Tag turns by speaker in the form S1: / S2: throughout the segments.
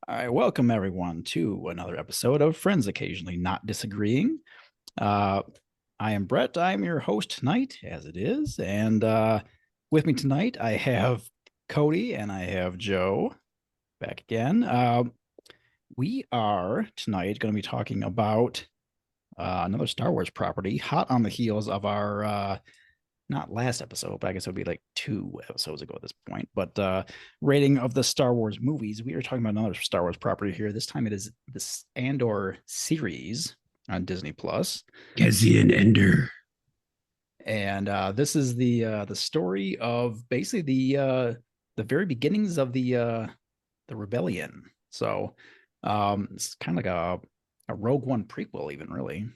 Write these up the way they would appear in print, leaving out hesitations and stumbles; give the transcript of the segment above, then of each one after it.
S1: I welcome everyone to another episode of Friends Occasionally Not Disagreeing. Uh, I am Brett. I'm your host tonight, as it is. And with me tonight, I have Cody and I have Joe back again. We are tonight going to be talking about another Star Wars property, hot on the heels of our not last episode, but I guess it would be like 2 episodes ago at this point. But rating of the Star Wars movies, we are talking about another Star Wars property here. This time it is this Andor series on Disney Plus.
S2: Cassian Ender.
S1: And this is the story of basically the very beginnings of the rebellion. So it's kind of like a Rogue One prequel, even really,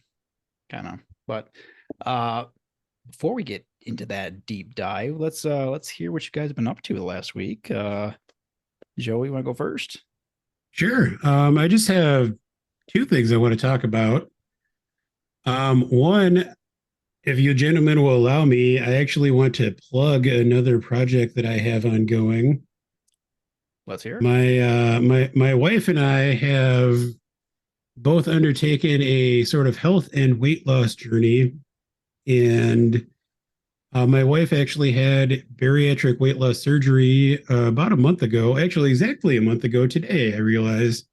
S1: kind of. But before we get into that deep dive, let's hear what you guys have been up to the last week. Joey, you want to go first?
S2: Sure. I just have two things I want to talk about. One, if you gentlemen will allow me, I actually want to plug another project that I have ongoing.
S1: Let's hear.
S2: My wife and I have both undertaken a sort of health and weight loss journey, and my wife actually had bariatric weight loss surgery about a month ago, actually exactly a month ago today, I realized.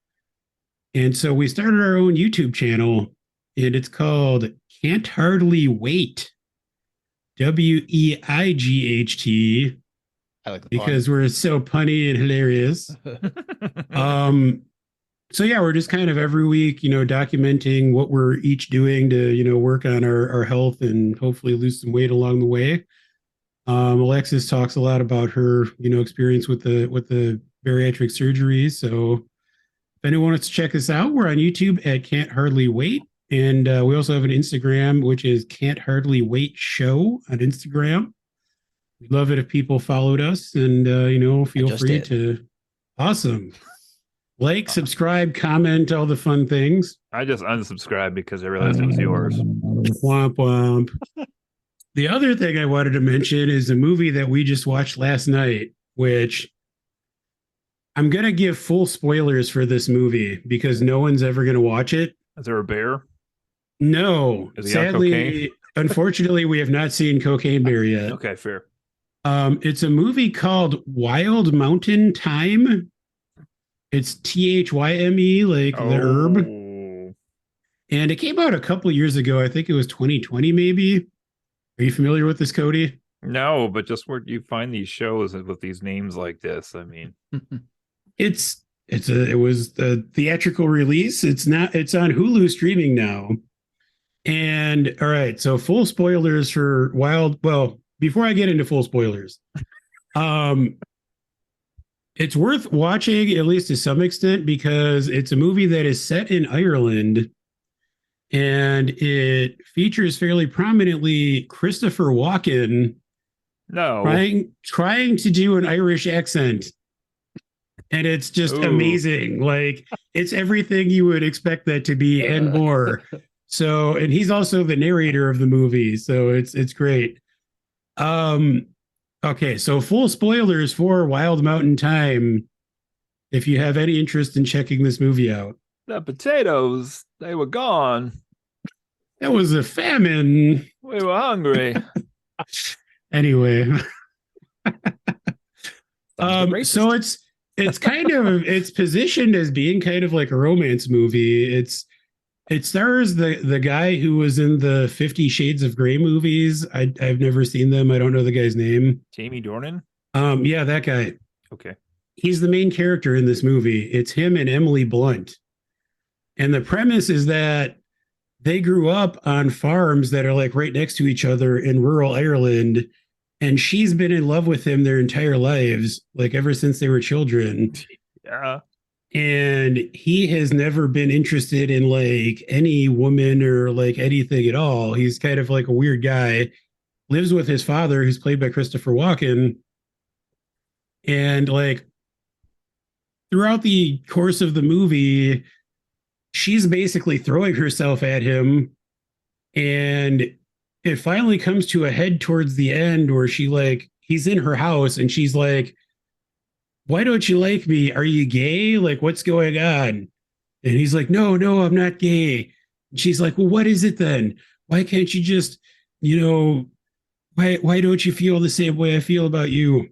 S2: And so we started our own YouTube channel, and it's called Can't Hardly Wait, WEIGHT,
S1: I like the
S2: because we're so punny and hilarious. So yeah, we're just kind of every week, documenting what we're each doing to, work on our health and hopefully lose some weight along the way. Alexis talks a lot about her, experience with the bariatric surgery. So if anyone wants to check us out, we're on YouTube at Can't Hardly Wait. And we also have an Instagram, which is Can't Hardly Wait Show on Instagram. We'd love it if people followed us and, feel free to. Awesome. Like, subscribe, comment, all the fun things.
S3: I just unsubscribed because I realized it was yours.
S2: Womp womp. The other thing I wanted to mention is a movie that we just watched last night, which I'm going to give full spoilers for this movie because no one's ever going to watch it.
S3: Is there a bear?
S2: No.
S3: Is he on
S2: Sadly,
S3: cocaine?
S2: Unfortunately, we have not seen Cocaine Bear yet.
S3: Okay, fair.
S2: It's a movie called Wild Mountain Thyme. It's THYME, like the herb. And it came out a couple years ago. I think it was 2020, maybe. Are you familiar with this, Cody?
S3: No, but just where you find these shows with these names like this, I mean.
S2: It was the theatrical release. It's on Hulu streaming now. And all right, so full spoilers for before I get into full spoilers, it's worth watching, at least to some extent, because it's a movie that is set in Ireland, and it features fairly prominently Christopher Walken.
S3: No.
S2: Trying to do an Irish accent. And it's just amazing. Like, it's everything you would expect that to be and more. So, and he's also the narrator of the movie, so it's great. Okay, so full spoilers for Wild Mountain Thyme, if you have any interest in checking this movie out.
S3: The potatoes, they were gone.
S2: That was a famine.
S3: We were hungry.
S2: Anyway. So it's kind of, it's positioned as being kind of like a romance movie. It stars the guy who was in the 50 Shades of Grey movies. I've never seen them. I don't know the guy's name.
S3: Jamie Dornan?
S2: Yeah, that guy.
S3: Okay.
S2: He's the main character in this movie. It's him and Emily Blunt. And the premise is that they grew up on farms that are like right next to each other in rural Ireland. And she's been in love with him their entire lives, like ever since they were children.
S3: Yeah.
S2: And he has never been interested in like any woman or like anything at all. He's kind of like a weird guy, lives with his father, who's played by Christopher Walken. And like throughout the course of the movie, she's basically throwing herself at him. And it finally comes to a head towards the end where he's in her house and she's like why don't you like me? Are you gay? Like, what's going on? And he's like, no, I'm not gay. And she's like, well, what is it then? Why can't you just, you know, why don't you feel the same way I feel about you?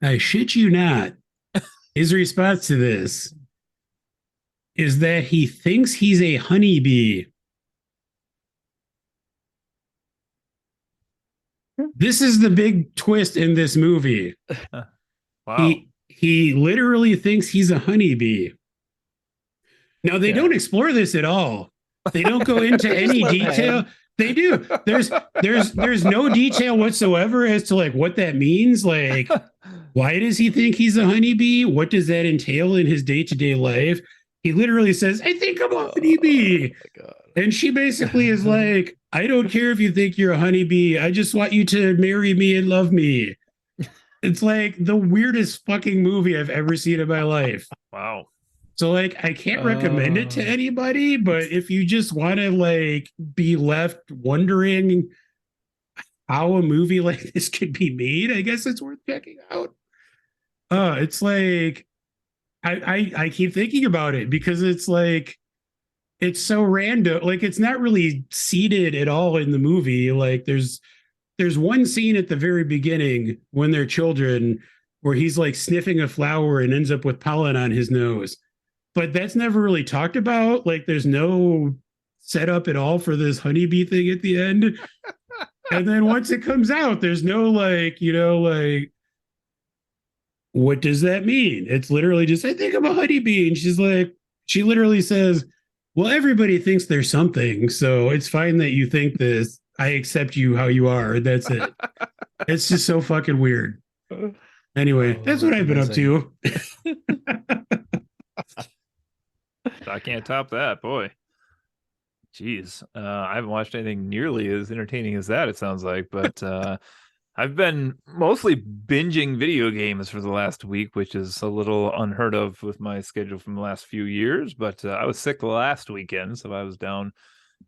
S2: I shit you not. His response to this is that he thinks he's a honeybee. This is the big twist in this movie.
S3: Wow.
S2: He literally thinks he's a honeybee. Now they don't explore this at all. They don't go into any detail. They do. There's no detail whatsoever as to like what that means. Like, why does he think he's a honeybee? What does that entail in his day-to-day life? He literally says, I think I'm a honeybee. Oh, and she basically is like, I don't care if you think you're a honeybee. I just want you to marry me and love me. It's like the weirdest fucking movie I've ever seen in my life.
S3: Wow.
S2: So like I can't recommend it to anybody, but if you just want to like be left wondering how a movie like this could be made, I guess it's worth checking out. It's like I keep thinking about it because it's like it's so random. Like it's not really seated at all in the movie. Like there's one scene at the very beginning when they're children where he's like sniffing a flower and ends up with pollen on his nose. But that's never really talked about. Like there's no setup at all for this honeybee thing at the end. And then once it comes out, there's no like, like, what does that mean? It's literally just, I think I'm a honeybee. And she's like, she literally says, well, everybody thinks there's something. So it's fine that you think this. I accept you how you are. That's it. It's just so fucking weird. Anyway, that's what I've been up to.
S3: I can't top that, boy. Jeez. I haven't watched anything nearly as entertaining as that, it sounds like, but I've been mostly binging video games for the last week, which is a little unheard of with my schedule from the last few years, but I was sick last weekend, so I was down,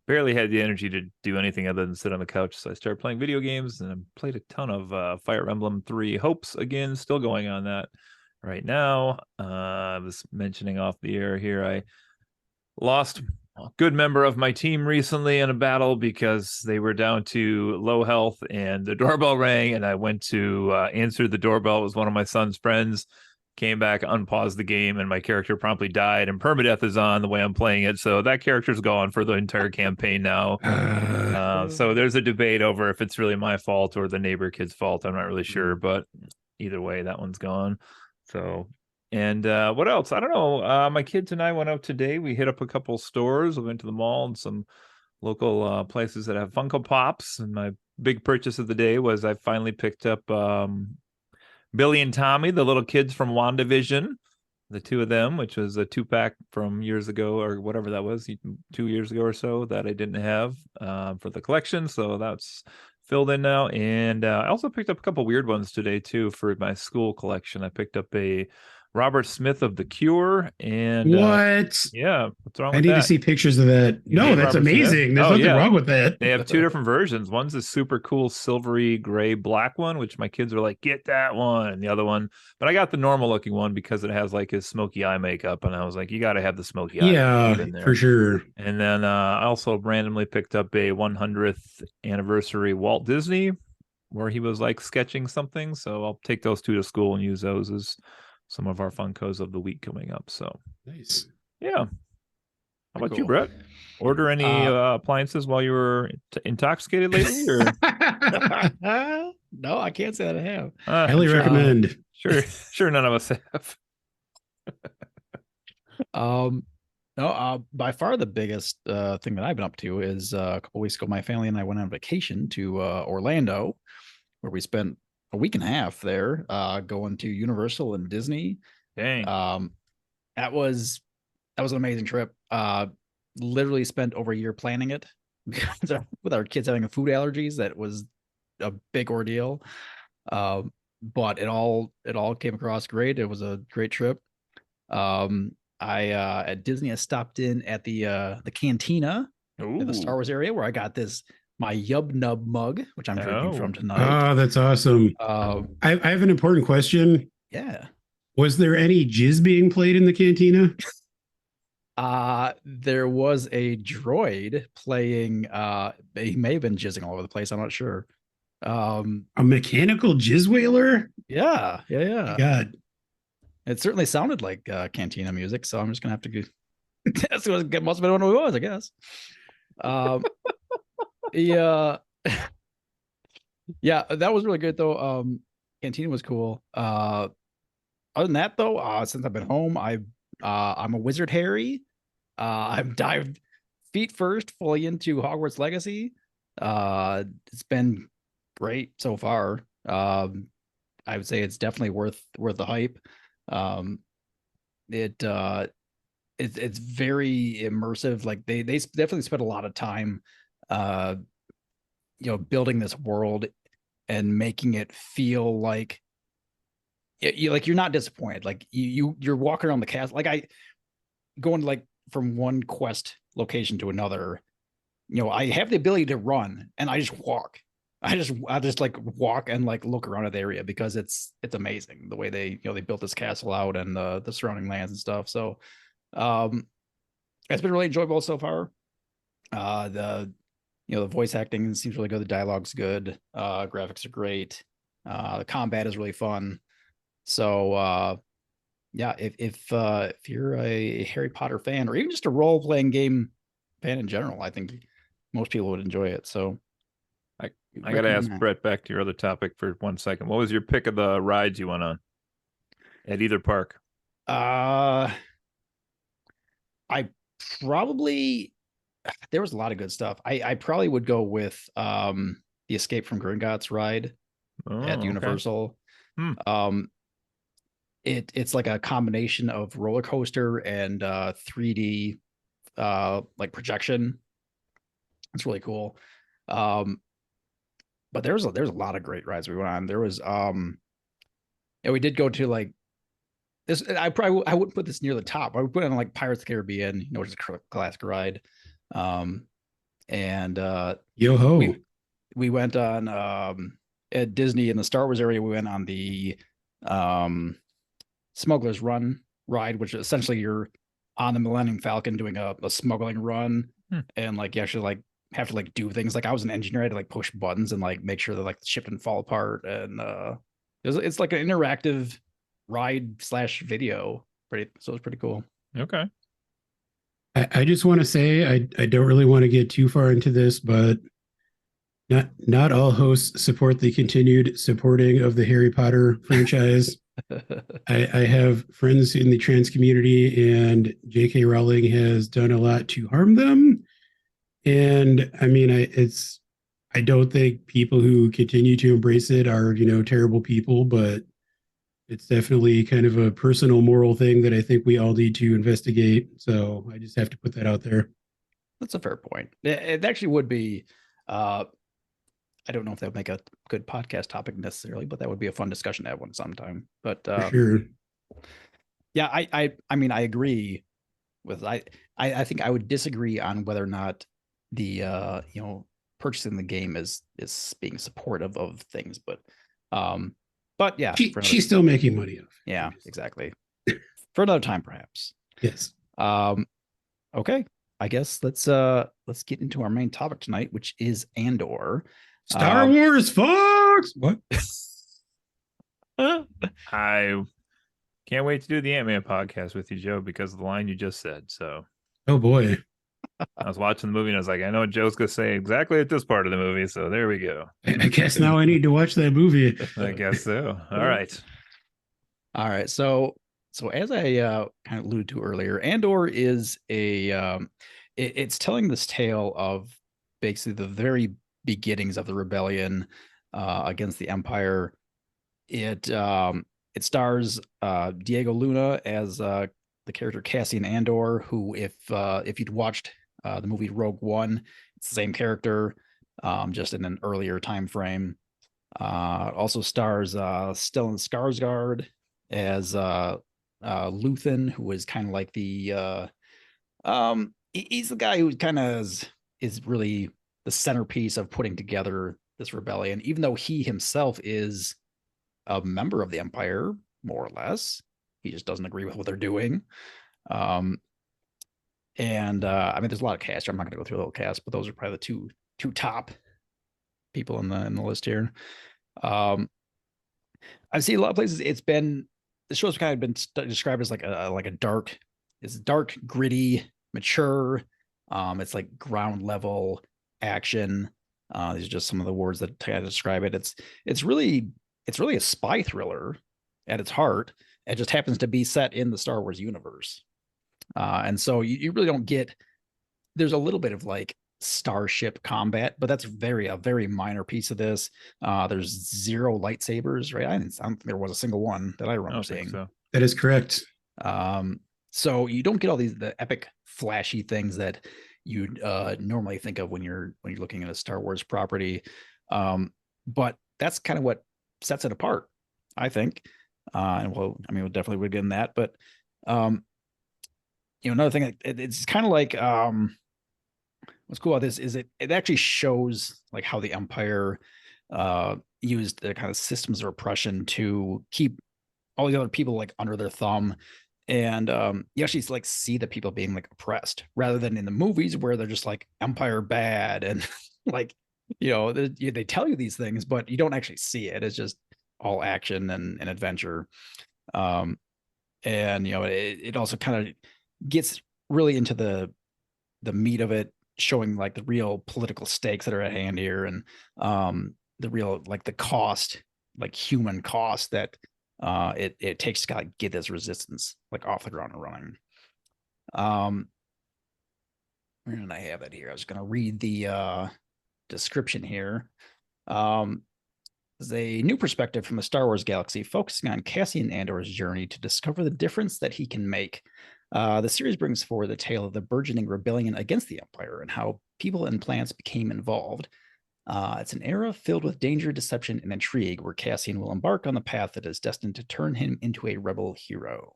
S3: barely had the energy to do anything other than sit on the couch, so I started playing video games, and I played a ton of Fire Emblem 3 Hopes again, still going on that right now. I was mentioning off the air here, I lost a good member of my team recently in a battle because they were down to low health and the doorbell rang and I went to answer the doorbell. It was one of my son's friends, came back, unpaused the game, and my character promptly died, and permadeath is on the way I'm playing it. So that character's gone for the entire campaign now. So there's a debate over if it's really my fault or the neighbor kid's fault. I'm not really sure, but either way, that one's gone. So, and what else? I don't know. My kids and I went out today. We hit up a couple stores. We went to the mall and some local places that have Funko Pops. And my big purchase of the day was I finally picked up Billy and Tommy, the little kids from WandaVision, the two of them, which was a 2-pack from years ago or whatever that was, 2 years ago or so, that I didn't have for the collection. So that's filled in now. And I also picked up a couple weird ones today too for my school collection. I picked up a Robert Smith of The Cure, and
S2: what?
S3: Yeah, what's wrong with that?
S2: I need to see pictures of that. No, that's
S3: Robert
S2: amazing.
S3: Smith?
S2: There's nothing wrong with that.
S3: They have two different versions. One's a super cool silvery gray black one, which my kids were like, get that one. And the other one, but I got the normal looking one because it has like his smoky eye makeup. And I was like, you got to have the smoky eye makeup in there.
S2: For sure.
S3: And then I also randomly picked up a 100th anniversary Walt Disney where he was like sketching something. So I'll take those two to school and use those as some of our Funkos of the week coming up. So
S2: nice.
S3: Yeah. How about you, Brett? Order any appliances while you were intoxicated lately? Or?
S1: No, I can't say that I have.
S2: Highly recommend.
S3: Sure, none of us have.
S1: No, by far the biggest thing that I've been up to is a couple weeks ago, my family and I went on vacation to Orlando, where we spent a week and a half there, going to Universal and Disney.
S3: Dang.
S1: That was an amazing trip. Literally spent over a year planning it with our kids having food allergies. That was a big ordeal. But it all came across great. It was a great trip. I at Disney, I stopped in at the cantina in the Star Wars area where I got my Yub Nub mug, which I'm drinking from tonight.
S2: Oh, that's awesome. I have an important question.
S1: Yeah.
S2: Was there any jizz being played in the cantina?
S1: There was a droid playing. He may have been jizzing all over the place. I'm not sure.
S2: A mechanical jizz whaler?
S1: Yeah, yeah,
S2: My
S1: yeah.
S2: God.
S1: It certainly sounded like cantina music, so I'm just gonna have to go. That's what it must have been what it was, I guess. Um, yeah, yeah, that was really good though. Cantina was cool. Other than that though, since I've been home, I'm a wizard Harry. I've dived feet first fully into Hogwarts Legacy. It's been great so far. I would say it's definitely worth the hype. Um, it it's very immersive. Like they definitely spent a lot of time, uh, building this world and making it feel like you're not disappointed. Like you're walking around the castle. Like I going like from one quest location to another. I have the ability to run and I just walk. I just like walk and like look around at the area because it's amazing the way they built this castle out and the surrounding lands and stuff. So um it's been really enjoyable so far. The voice acting seems really good, the dialogue's good, graphics are great, the combat is really fun. So yeah, if you're a Harry Potter fan or even just a role-playing game fan in general, I think most people would enjoy it. So
S3: I got to ask Brett, back to your other topic for 1 second. What was your pick of the rides you went on at either park?
S1: I probably there was a lot of good stuff. I probably would go with the Escape from Gringotts ride at
S3: Okay.
S1: Universal.
S3: Hmm.
S1: It's like a combination of roller coaster and 3D like projection. It's really cool. But there's a lot of great rides we went on. There was we did go to like this. I wouldn't put this near the top. I would put it on like Pirates of the Caribbean, which is a classic ride. And
S2: Yo ho.
S1: we went on at Disney in the Star Wars area. We went on the Smuggler's Run ride, which essentially you're on the Millennium Falcon doing a smuggling run, and like you actually like have to like do things. Like I was an engineer, I had to like push buttons and like make sure that like the ship didn't fall apart. And it's like an interactive ride slash video. So it's pretty cool.
S3: Okay.
S2: I just want to say I don't really want to get too far into this, but not all hosts support the continued supporting of the Harry Potter franchise. I have friends in the trans community, and J.K. Rowling has done a lot to harm them. And I mean, I don't think people who continue to embrace it are terrible people, but it's definitely kind of a personal moral thing that I think we all need to investigate. So I just have to put that out there.
S1: That's a fair point. It actually would be. I don't know if that would make a good podcast topic necessarily, but that would be a fun discussion to have one sometime. But
S2: For sure.
S1: yeah, I mean, I agree with I think I would disagree on whether or not the purchasing the game is being supportive of things, but yeah,
S2: she's still making money off.
S1: Yeah, exactly. For another time, perhaps.
S2: Yes.
S1: Okay. I guess let's get into our main topic tonight, which is Andor.
S2: Star Wars, Fox. What?
S3: I can't wait to do the Ant-Man podcast with you, Joe, because of the line you just said. So,
S2: oh boy,
S3: I was watching the movie and I was like, I know what Joe's gonna say exactly at this part of the movie. So there we go.
S2: I guess now I need to watch that movie.
S3: I guess so. All right.
S1: So as I kind of alluded to earlier, Andor is it's telling this tale of basically the very beginnings of the rebellion against the Empire. It stars Diego Luna as the character Cassian Andor, who if you'd watched the movie Rogue One, it's the same character, just in an earlier time frame. Also stars Stellan Skarsgård as Luthen, who is kind of like the he's the guy who kind of is really the centerpiece of putting together this rebellion, even though he himself is a member of the Empire, more or less. He just doesn't agree with what they're doing. And I mean, there's a lot of cast. I'm not going to go through the whole cast, but those are probably the two top people in the list here. I've seen a lot of places. The show's kind of been described as like a dark, it's dark, gritty, mature. It's like ground level action. These are just some of the words that kind of describe it. It's really a spy thriller at its heart. It just happens to be set in the Star Wars universe. And so you really don't get, there's a little bit of like starship combat, but that's a very minor piece of this. There's 0 lightsabers, right? I don't think there was a single one that I remember seeing.
S3: So.
S2: That is correct.
S1: So you don't get all the epic flashy things that you'd normally think of when you're looking at a Star Wars property. But that's kind of what sets it apart, I think. And we'll definitely would get in that, but another thing, it's kind of like what's cool about this is it actually shows like how the Empire used the kind of systems of oppression to keep all the other people like under their thumb. And you actually like see the people being like oppressed rather than in the movies where they're just like Empire bad and like, they tell you these things, but you don't actually see it. It's just all action and adventure. And it also kind of gets really into the meat of it, showing like the real political stakes that are at hand here, and the real like the cost, like human cost that it takes to kind of get this resistance like off the ground and running. Where did I have it here? I was going to read the description here. There's a new perspective from the Star Wars galaxy, focusing on Cassian Andor's journey to discover the difference that he can make. The series brings forward the tale of the burgeoning rebellion against the Empire and how people and plants became involved. It's an era filled with danger, deception, and intrigue, where Cassian will embark on the path that is destined to turn him into a rebel hero.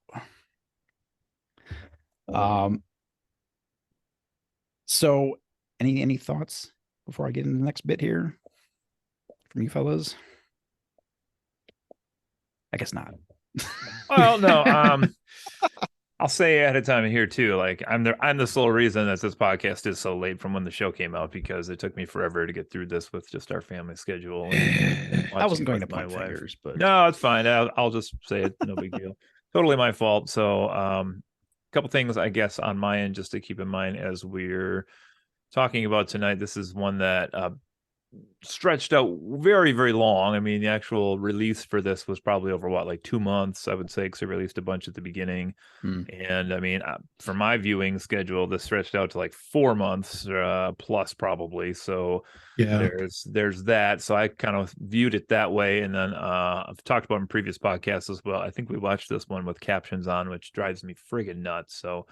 S1: So, any thoughts before I get into the next bit here from you fellas? I guess not.
S3: Well, no. I'll say ahead of time here too. Like I'm the sole reason that this podcast is so late from when the show came out, because it took me forever to get through this with just our family schedule.
S1: I wasn't going to point fingers, but
S3: no, it's fine. I'll just say it. No big deal. Totally my fault. So, a couple things I guess on my end just to keep in mind as we're talking about tonight. This is one that stretched out very, very long. I mean, the actual release for this was probably over like 2 months, I would say, because they released a bunch at the beginning. And I mean, for my viewing schedule, this stretched out to like 4 months plus probably. So
S2: yeah,
S3: there's that. So I kind of viewed it that way. And then I've talked about in previous podcasts as well. I think we watched this one with captions on, which drives me friggin' nuts. So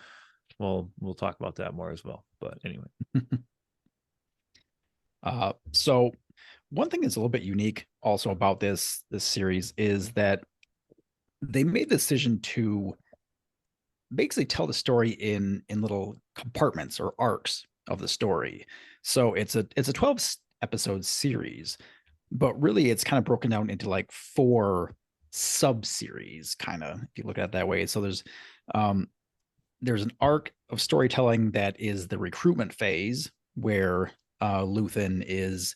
S3: we'll talk about that more as well. But anyway.
S1: So one thing that's a little bit unique also about this series is that they made the decision to basically tell the story in little compartments or arcs of the story. So it's a 12 episode series, but really it's kind of broken down into like 4 sub-series, kind of, if you look at it that way. So there's an arc of storytelling that is the recruitment phase, where Luthen is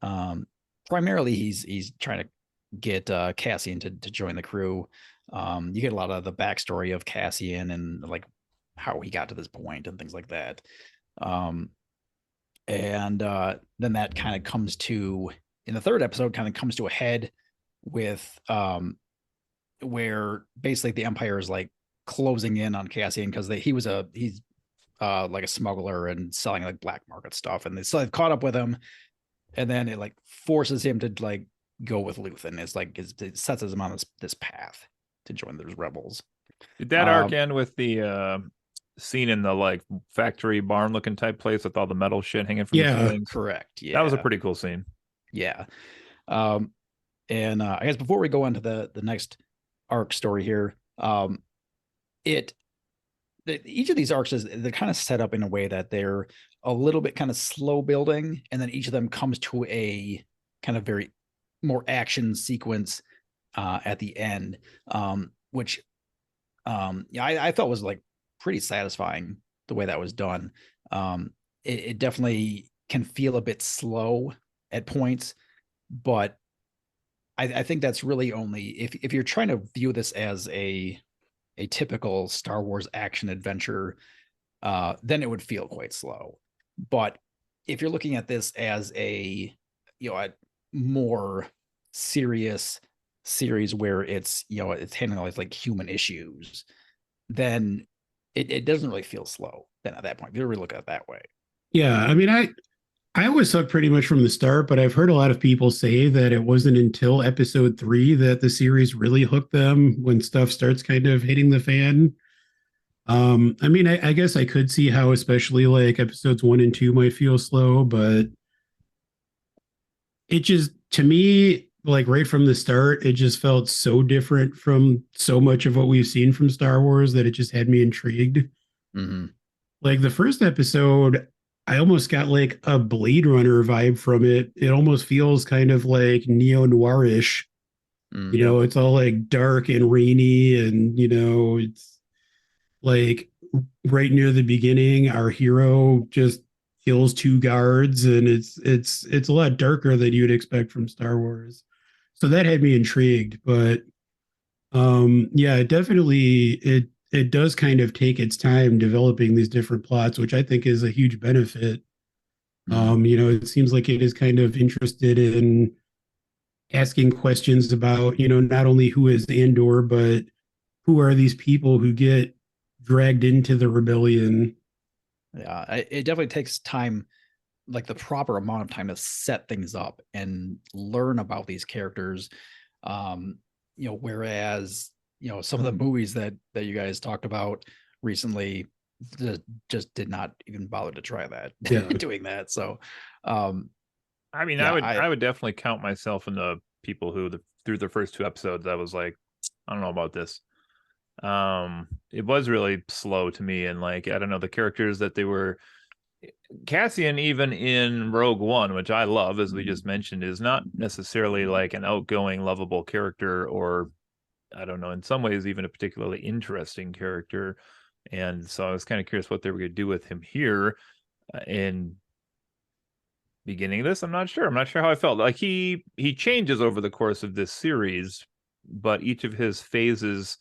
S1: primarily he's trying to get Cassian to join the crew. You get a lot of the backstory of Cassian and like how he got to this point and things like that. And then that kind of comes to, in the 3rd episode, kind of comes to a head with where basically the Empire is like closing in on Cassian because he's like a smuggler and selling like black market stuff, and they've caught up with him, and then it like forces him to like go with Luthen. It sets him on this path to join those rebels.
S3: Did that arc end with the scene in the like factory barn looking type place with all the metal shit hanging from the ceilings?
S1: Correct. Yeah,
S3: that was a pretty cool scene.
S1: Yeah. And I guess before we go into the next arc story here, each of these arcs they're kind of set up in a way that they're a little bit kind of slow building, and then each of them comes to a kind of very more action sequence at the end, which yeah, I thought was like pretty satisfying the way that was done. It definitely can feel a bit slow at points, but I think that's really only if you're trying to view this as a typical Star Wars action adventure, then it would feel quite slow. But if you're looking at this as a more serious series where it's handling like human issues, then it doesn't really feel slow then at that point. If you really look at it that way.
S2: Yeah, I mean, I was hooked pretty much from the start, but I've heard a lot of people say that it wasn't until episode 3 that the series really hooked them when stuff starts kind of hitting the fan. I mean, I guess I could see how, especially like episodes 1 and 2 might feel slow, but it just, to me, like right from the start, it just felt so different from so much of what we've seen from Star Wars that it just had me intrigued.
S1: Mm-hmm.
S2: Like the first episode, I almost got like a Blade Runner vibe from it. It almost feels kind of like neo noirish. You know, it's all like dark and rainy, and it's like right near the beginning, our hero just kills 2 guards, and it's a lot darker than you'd expect from Star Wars. So that had me intrigued, but yeah, it does kind of take its time developing these different plots, which I think is a huge benefit. It seems like it is kind of interested in asking questions about, not only who is Andor, but who are these people who get dragged into the rebellion.
S1: Yeah, it definitely takes time, like the proper amount of time to set things up and learn about these characters. Whereas some of the movies that you guys talked about recently just did not even bother to try that.
S2: Yeah.
S1: Doing that. So
S3: I mean,
S1: yeah,
S3: I would definitely count myself in the people who through the first 2 episodes I was like, I don't know about this. It was really slow to me, and like, I don't know, the characters that they were, Cassian, even in Rogue One, which I love, as we just mentioned, is not necessarily like an outgoing, lovable character, or I don't know, in some ways even a particularly interesting character. And so I was kind of curious what they were going to do with him here in beginning of this. I'm not sure. I'm not sure how I felt. Like he changes over the course of this series, but each of his phases,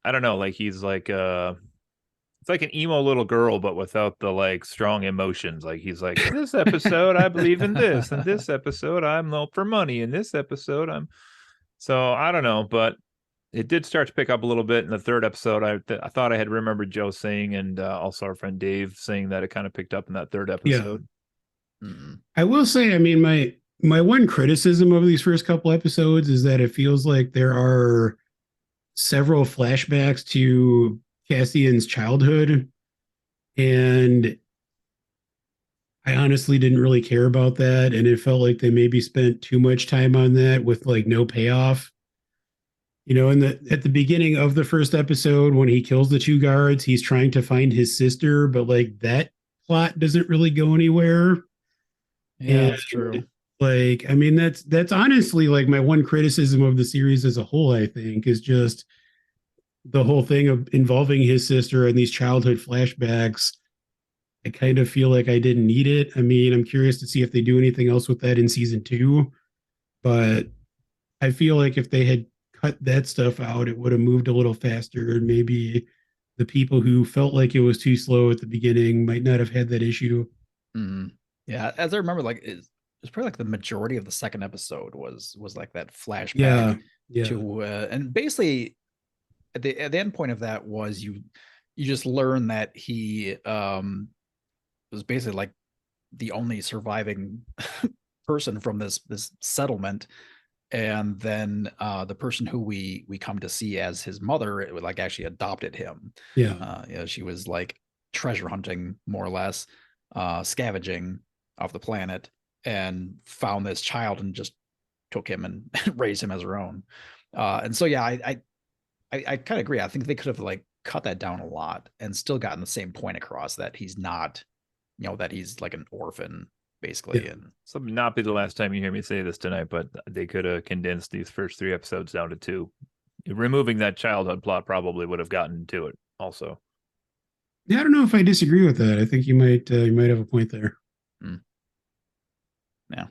S3: I don't know, like he's like it's like an emo little girl, but without the like strong emotions. Like he's like, in this episode, I believe in this. In this episode, I'm low for money. In this episode, I'm so I don't know, but it did start to pick up a little bit in the 3rd episode. I thought I had remembered Joe saying, and also our friend Dave saying that it kind of picked up in that 3rd episode.
S2: Yeah. I will say, I mean, my one criticism of these first couple episodes is that it feels like there are several flashbacks to Cassian's childhood, and I honestly didn't really care about that, and it felt like they maybe spent too much time on that with like no payoff. At the beginning of the first episode, when he kills the 2 guards, he's trying to find his sister, but like that plot doesn't really go anywhere.
S1: Yeah, that's true.
S2: Like, I mean, that's honestly like my one criticism of the series as a whole, I think, is just the whole thing of involving his sister and these childhood flashbacks. I kind of feel like I didn't need it. I mean, I'm curious to see if they do anything else with that in season 2, but I feel like if they had cut that stuff out, it would have moved a little faster, and maybe the people who felt like it was too slow at the beginning might not have had that issue.
S1: Yeah, as I remember, like it's probably like the majority of the 2nd episode was like that flashback
S2: Yeah.
S1: to and basically at the end point of that was you just learn that he was basically like the only surviving person from this settlement, and then the person who we come to see as his mother, it would like actually adopted him. She was like treasure hunting more or less, scavenging off the planet, and found this child and just took him and raised him as her own. And so yeah, I kind of agree. I think they could have like cut that down a lot and still gotten the same point across, that he's not, that he's like an orphan basically.
S2: Yeah.
S1: And
S3: So not be the last time you hear me say this tonight, but they could have condensed these first 3 episodes down to 2. Removing that childhood plot probably would have gotten to it also.
S2: Yeah, I don't know if I disagree with that. I think you might have a point there.
S1: Yeah.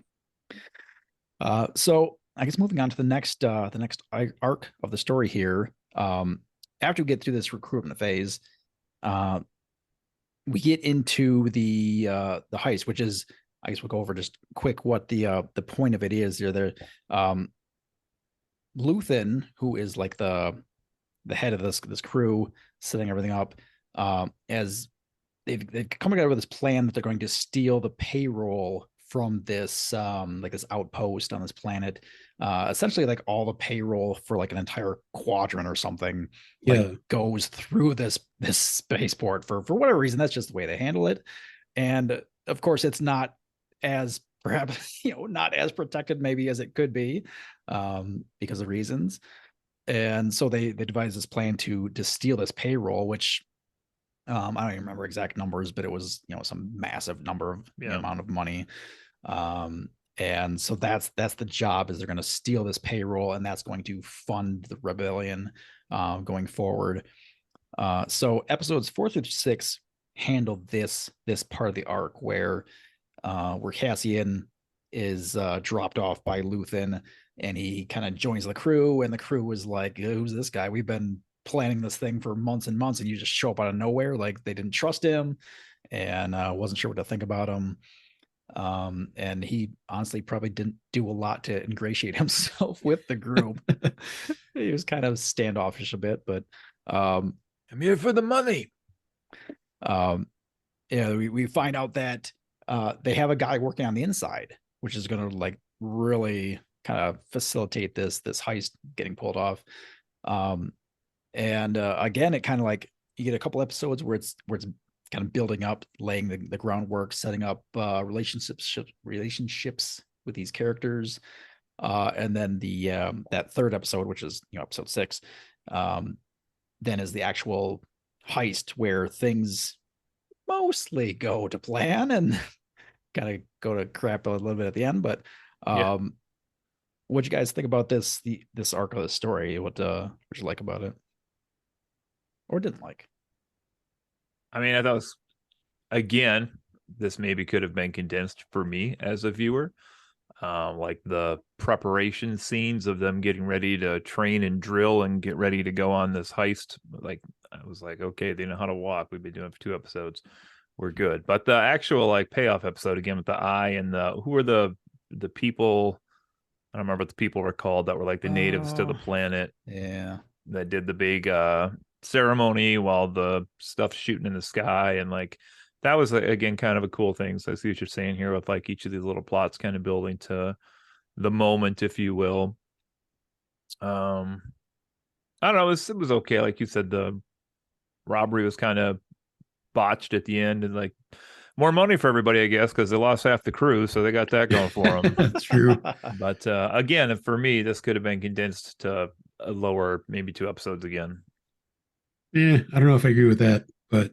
S1: So I guess moving on to the next arc of the story here. After we get through this recruitment phase, we get into the heist, which is, I guess we'll go over just quick what the point of it is. There, Luthen, who is like the head of this crew, setting everything up, as they've come together with this plan that they're going to steal the payroll from this like this outpost on this planet, essentially like all the payroll for like an entire quadrant or something, like goes through this spaceport for whatever reason. That's just the way they handle it. And of course it's not as, perhaps, not as protected maybe as it could be, because of reasons. And so they devised this plan to steal this payroll, which I don't even remember exact numbers, but it was, some massive number of amount of money. And so that's the job, is they're going to steal this payroll, and that's going to fund the rebellion going forward. So episodes 4 through 6 handle this part of the arc where Cassian is dropped off by Luthen, and he kind of joins the crew, and the crew was like, who's this guy? We've been planning this thing for months and months, and you just show up out of nowhere. Like, they didn't trust him, and wasn't sure what to think about him. And he honestly probably didn't do a lot to ingratiate himself with the group. He was kind of standoffish a bit, but
S3: I'm here for the money.
S1: We find out that they have a guy working on the inside, which is going to like really kind of facilitate this heist getting pulled off. And again, it kind of like, you get a couple episodes where it's kind of building up, laying the groundwork, setting up relationships with these characters. And then the that third episode, which is episode 6, then is the actual heist, where things mostly go to plan and kind of go to crap a little bit at the end. But what you guys think about this arc of the story? What you like about it, or didn't like?
S3: I mean, I thought again, this maybe could have been condensed for me as a viewer. Like the preparation scenes of them getting ready to train and drill and get ready to go on this heist. Like, I was like, okay, they know how to walk. We've been doing it for 2 episodes. We're good. But the actual like payoff episode, again, with the eye and who were the people? I don't remember what the people were called that were like the natives to the planet.
S1: Yeah.
S3: That did the big ceremony while the stuff's shooting in the sky, and like that was again kind of a cool thing. So I see what you're saying here with like each of these little plots kind of building to the moment, if you will. I don't know, it was okay. Like you said, the robbery was kind of botched at the end, and like more money for everybody, I guess, because they lost half the crew, so they got that going for them.
S2: That's true.
S3: But again, for me, this could have been condensed to a lower, maybe 2 episodes again.
S2: I don't know if I agree with that, but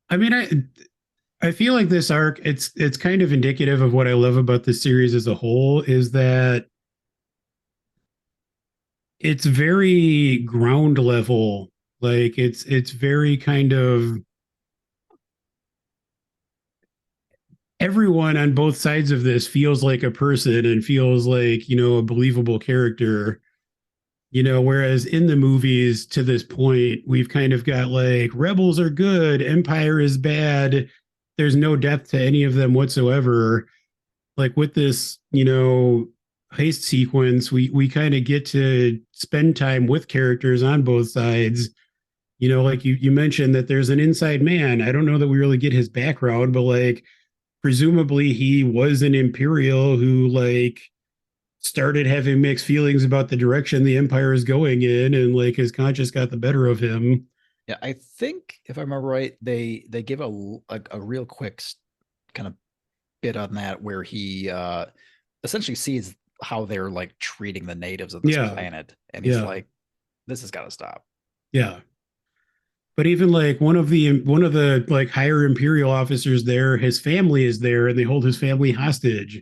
S2: I mean, I feel like this arc, it's kind of indicative of what I love about this series as a whole, is that it's very ground level. Like it's very kind of, everyone on both sides of this feels like a person and feels like, a believable character. Whereas in the movies to this point, we've kind of got like rebels are good, Empire is bad. There's no depth to any of them whatsoever. Like with this, heist sequence, we kind of get to spend time with characters on both sides. Like you mentioned that there's an inside man. I don't know that we really get his background, but like presumably he was an Imperial who like started having mixed feelings about the direction the Empire is going in, and like his conscience got the better of him.
S1: Yeah, I think if I remember right, they give a real quick kind of bit on that, where he essentially sees how they're like treating the natives of this planet, and he's like, this has got to stop.
S2: Yeah. But even like one of the like higher Imperial officers there, his family is there, and they hold his family hostage.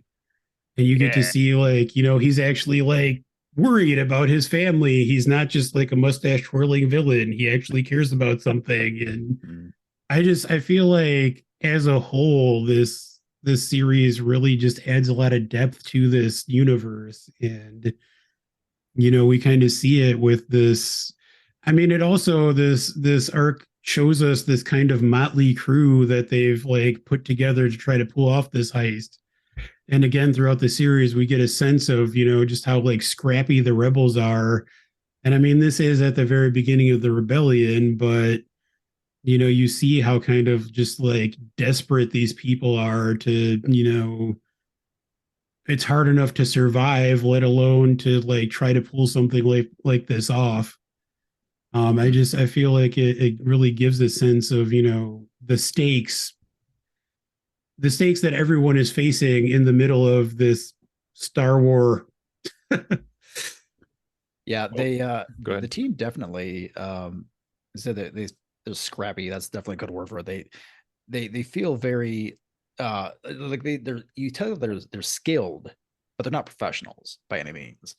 S2: And you get to
S3: Yeah.
S2: see like, he's actually like worried about his family. He's not just like a mustache twirling villain. He actually cares about something. And
S1: Mm.
S2: I feel like as a whole, this series really just adds a lot of depth to this universe. And we kind of see it with this. I mean, it also this arc shows us this kind of motley crew that they've like put together to try to pull off this heist. And again, throughout the series, we get a sense of, just how like scrappy the rebels are. And I mean, this is at the very beginning of the rebellion, but you see how kind of just like desperate these people are to, it's hard enough to survive, let alone to like try to pull something like this off. I feel like it really gives a sense of, the stakes that everyone is facing in the middle of this Star War.
S1: Yeah, they
S3: Go ahead.
S1: the team definitely said that they're scrappy. That's definitely a good word for it. They feel very like they're you tell they're skilled, but they're not professionals by any means.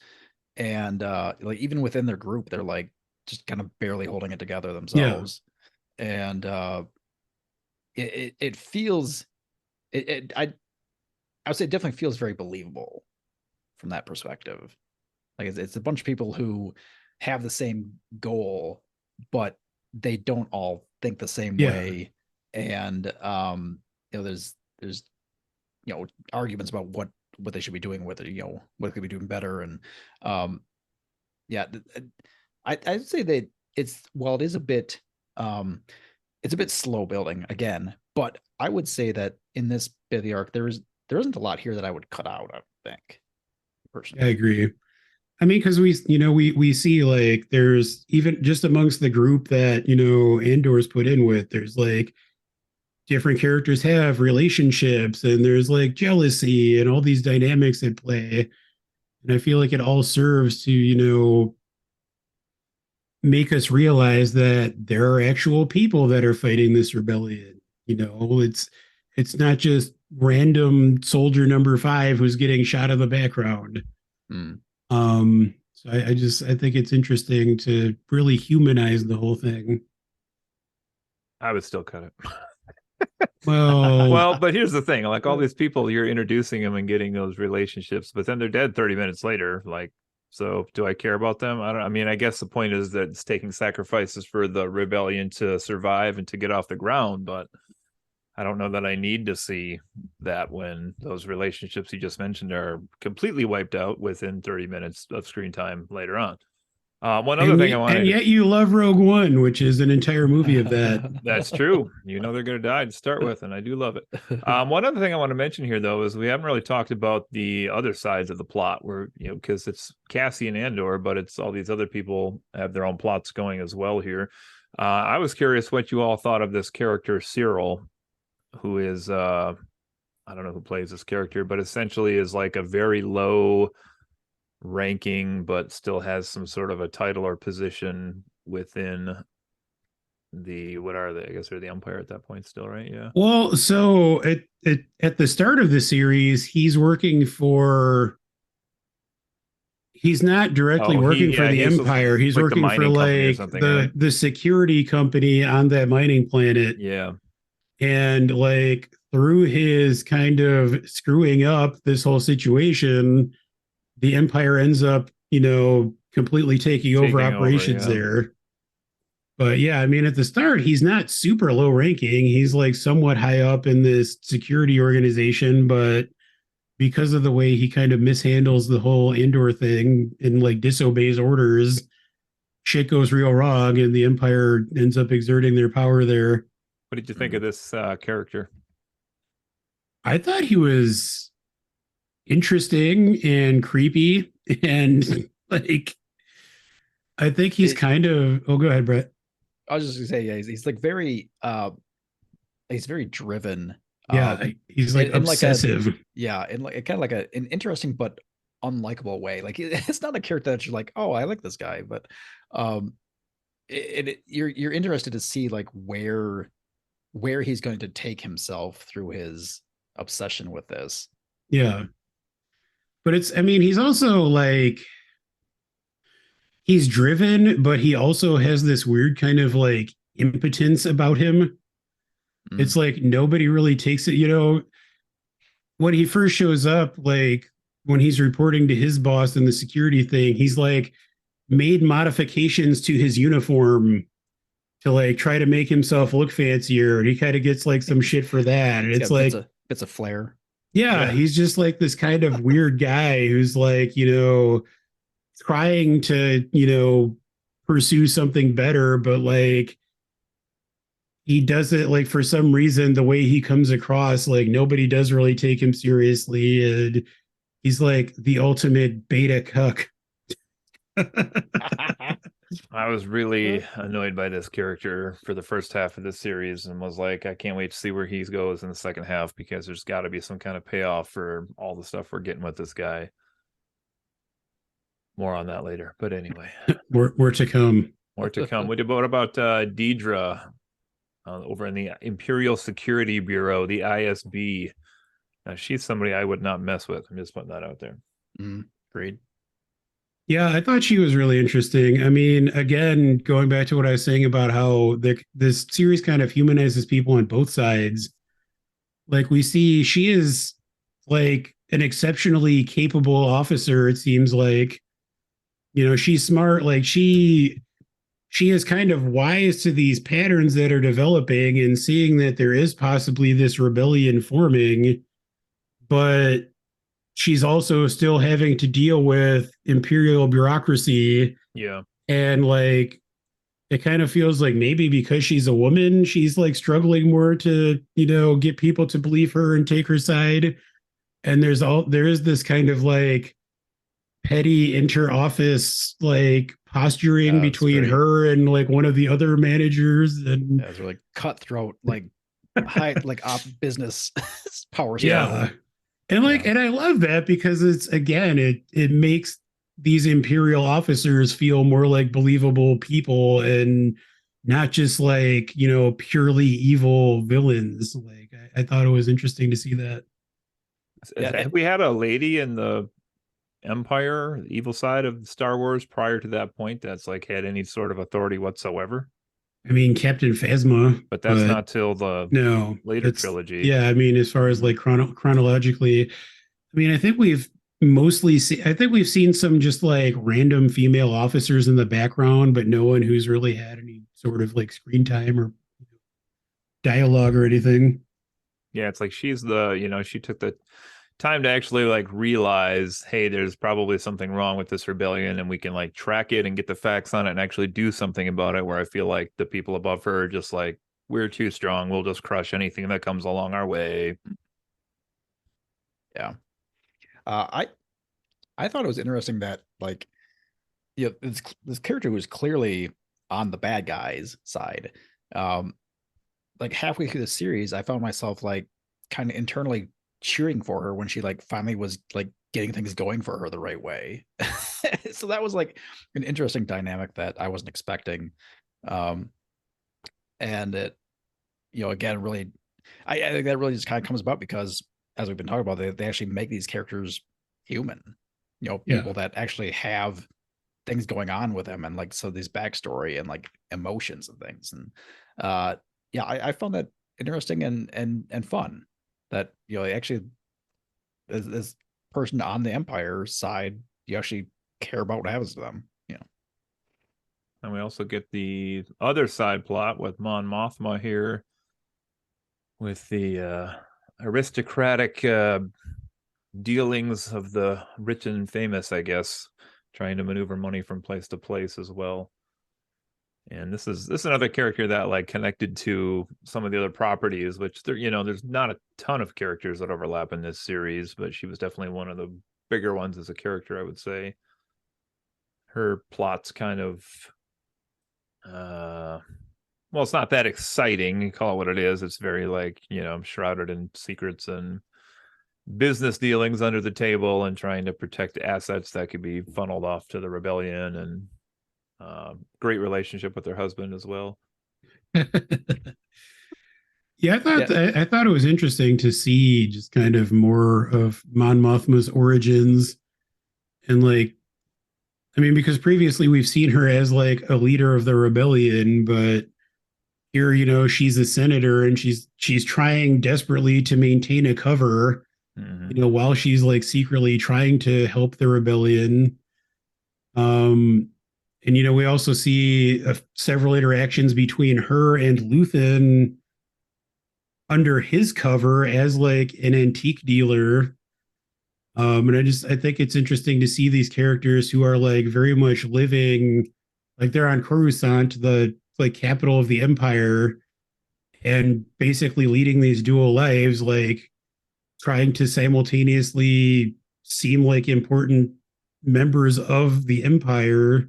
S1: And like even within their group, they're like just kind of barely holding it together
S2: Yeah.
S1: themselves. And it feels I would say it definitely feels very believable from that perspective. Like it's a bunch of people who have the same goal, but they don't all think the same
S2: Yeah.
S1: way. And there's arguments about what they should be doing with it, what they could be doing better. And um yeah, I'd say that while it is a bit it's a bit slow building again, but I would say that in this bit of the arc, there isn't a lot here that I would cut out, I think,
S2: I
S1: personally.
S2: agree. I mean, because we see like there's even just amongst the group that Andor's put in with, there's like different characters have relationships, and there's like jealousy and all these dynamics at play. And I feel like it all serves to make us realize that there are actual people that are fighting this rebellion. It's not just random soldier number 5 who's getting shot in the background.
S1: Mm.
S2: So I think it's interesting to really humanize the whole thing.
S3: I would still cut it.
S2: Well,
S3: Well, but here's the thing: like all these people, you're introducing them and getting those relationships, but then they're dead 30 minutes later. Like, so do I care about them? I don't. I mean, I guess the point is that it's taking sacrifices for the rebellion to survive and to get off the ground, but I don't know that I need to see that when those relationships you just mentioned are completely wiped out within 30 minutes of screen time later on. One other thing I
S2: and
S3: wanted
S2: yet you love Rogue One, which is an entire movie of that.
S3: That's true. You know they're going to die to start with, and I do love it. One other thing I want to mention here, though, is we haven't really talked about the other sides of the plot, where because it's Cassie and Andor, but it's all these other people have their own plots going as well here. I was curious what you all thought of this character Cyril, who is I don't know who plays this character, but essentially is like a very low ranking, but still has some sort of a title or position within what are they? I guess they're the Empire at that point still, right? Yeah.
S2: Well, so at the start of the series, he's not directly working for the
S3: he's
S2: Empire. He's
S3: like the
S2: working for
S3: mining company or
S2: like
S3: something,
S2: the
S3: right?
S2: the security company on that mining planet.
S3: Yeah.
S2: And like through his kind of screwing up this whole situation, the Empire ends up, completely taking over operations
S3: yeah.
S2: there. But yeah, I mean, at the start, he's not super low ranking. He's like somewhat high up in this security organization, but because of the way he kind of mishandles the whole Andor thing and like disobeys orders, shit goes real wrong, and the Empire ends up exerting their power there.
S3: What did you think of this character?
S2: I thought he was interesting and creepy, and like I think he's kind of. Oh, go ahead, Brett.
S1: I was just gonna say, yeah, he's like he's very driven.
S2: Yeah, he's like
S1: in like
S2: obsessive.
S1: in like kind of like an interesting but unlikable way. Like it's not a character that you're like, oh, I like this guy, but you're interested to see like where he's going to take himself through his obsession with this.
S2: Yeah. But I mean, he's also like, he's driven, but he also has this weird kind of like impotence about him. It's like nobody really takes it, when he first shows up, like when he's reporting to his boss in the security thing, he's like made modifications to his uniform to like try to make himself look fancier, and he kind of gets like some shit for that. And it's like
S1: bits of flair.
S2: Yeah, he's just like this kind of weird guy who's like, trying to, pursue something better, but like he does it like for some reason the way he comes across, like nobody does really take him seriously, and he's like the ultimate beta cuck.
S3: I was really annoyed by this character for the first half of the series and was like, I can't wait to see where he goes in the second half, because there's got to be some kind of payoff for all the stuff we're getting with this guy. More on that later. But anyway.
S2: More to come.
S3: More to come. What about Deidre over in the Imperial Security Bureau, the ISB? Now, she's somebody I would not mess with. I'm just putting that out there.
S1: Agreed.
S2: Yeah, I thought she was really interesting. I mean, again, going back to what I was saying about how this series kind of humanizes people on both sides. Like we see she is like an exceptionally capable officer, it seems like. She's smart. Like she is kind of wise to these patterns that are developing and seeing that there is possibly this rebellion forming, but she's also still having to deal with imperial bureaucracy.
S3: Yeah.
S2: And like, it kind of feels like maybe because she's a woman, she's like struggling more to, get people to believe her and take her side. And there is this kind of like petty inter-office like posturing between her and like one of the other managers. And
S1: it's really cutthroat, like high, like business powers.
S2: Yeah. And like, and I love that because it makes these imperial officers feel more like believable people and not just like, purely evil villains. Like I thought it was interesting to see that.
S3: Have we had a lady in the Empire, the evil side of Star Wars prior to that point that's like had any sort of authority whatsoever?
S2: I mean, Captain Phasma,
S3: but that's not till the later trilogy.
S2: Yeah, I mean, as far as like chronologically, I mean, I think we've seen some just like random female officers in the background, but no one who's really had any sort of like screen time or dialogue or anything.
S3: Yeah, it's like she's she took the time to actually like realize, hey, there's probably something wrong with this rebellion, and we can like track it and get the facts on it and actually do something about it. Where I feel like the people above her are just like, we're too strong, we'll just crush anything that comes along our way.
S1: Yeah. I thought it was interesting that like, this character was clearly on the bad guys side. Like halfway through the series, I found myself like kind of internally cheering for her when she like finally was like getting things going for her the right way. So that was like an interesting dynamic that I wasn't expecting. And it, again, really, I think that really just kind of comes about because, as we've been talking about, they actually make these characters human, people that actually have things going on with them, and like, so these backstory and like emotions and things. And I found that interesting and fun, that actually this person on the Empire side, you actually care about what happens to them.
S3: And we also get the other side plot with Mon Mothma here, with the aristocratic dealings of the rich and famous, I guess, trying to maneuver money from place to place as well. And this is another character that like connected to some of the other properties, which there's not a ton of characters that overlap in this series, but she was definitely one of the bigger ones as a character, I would say. Her plot's kind of well, it's not that exciting. You call it what it is. It's very like, shrouded in secrets and business dealings under the table and trying to protect assets that could be funneled off to the rebellion and Great relationship with her husband as well.
S2: Yeah, I thought it was interesting to see just kind of more of Mon Mothma's origins and like I mean, because previously we've seen her as like a leader of the rebellion, but here, she's a senator and she's trying desperately to maintain a cover, while she's like secretly trying to help the rebellion. And we also see several interactions between her and Luthen under his cover as like an antique dealer. And I think it's interesting to see these characters who are like very much living like they're on Coruscant, the like capital of the Empire, and basically leading these dual lives, like trying to simultaneously seem like important members of the Empire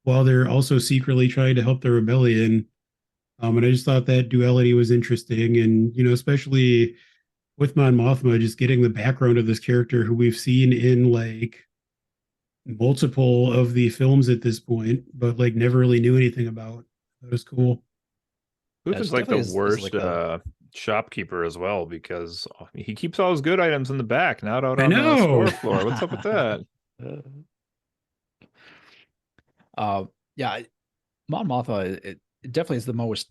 S2: while they're also secretly trying to help the rebellion. And I just thought that duality was interesting, and especially with Mon Mothma, just getting the background of this character who we've seen in like multiple of the films at this point, but like never really knew anything about. That was cool.
S3: Luthen's like the worst shopkeeper as well, because he keeps all his good items in the back, not out on the store floor. What's up with that?
S1: Yeah, Mon Mothma, it definitely is the most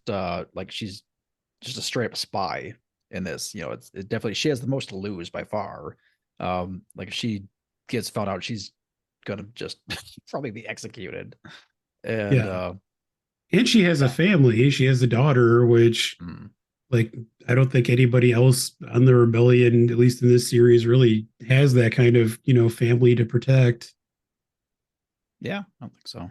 S1: like she's just a straight up spy in this. It definitely she has the most to lose by far. Like if she gets found out, she's gonna just probably be executed. And
S2: and she has a family. She has a daughter, which like I don't think anybody else on the rebellion, at least in this series, really has that kind of family to protect.
S1: Yeah, I don't think so.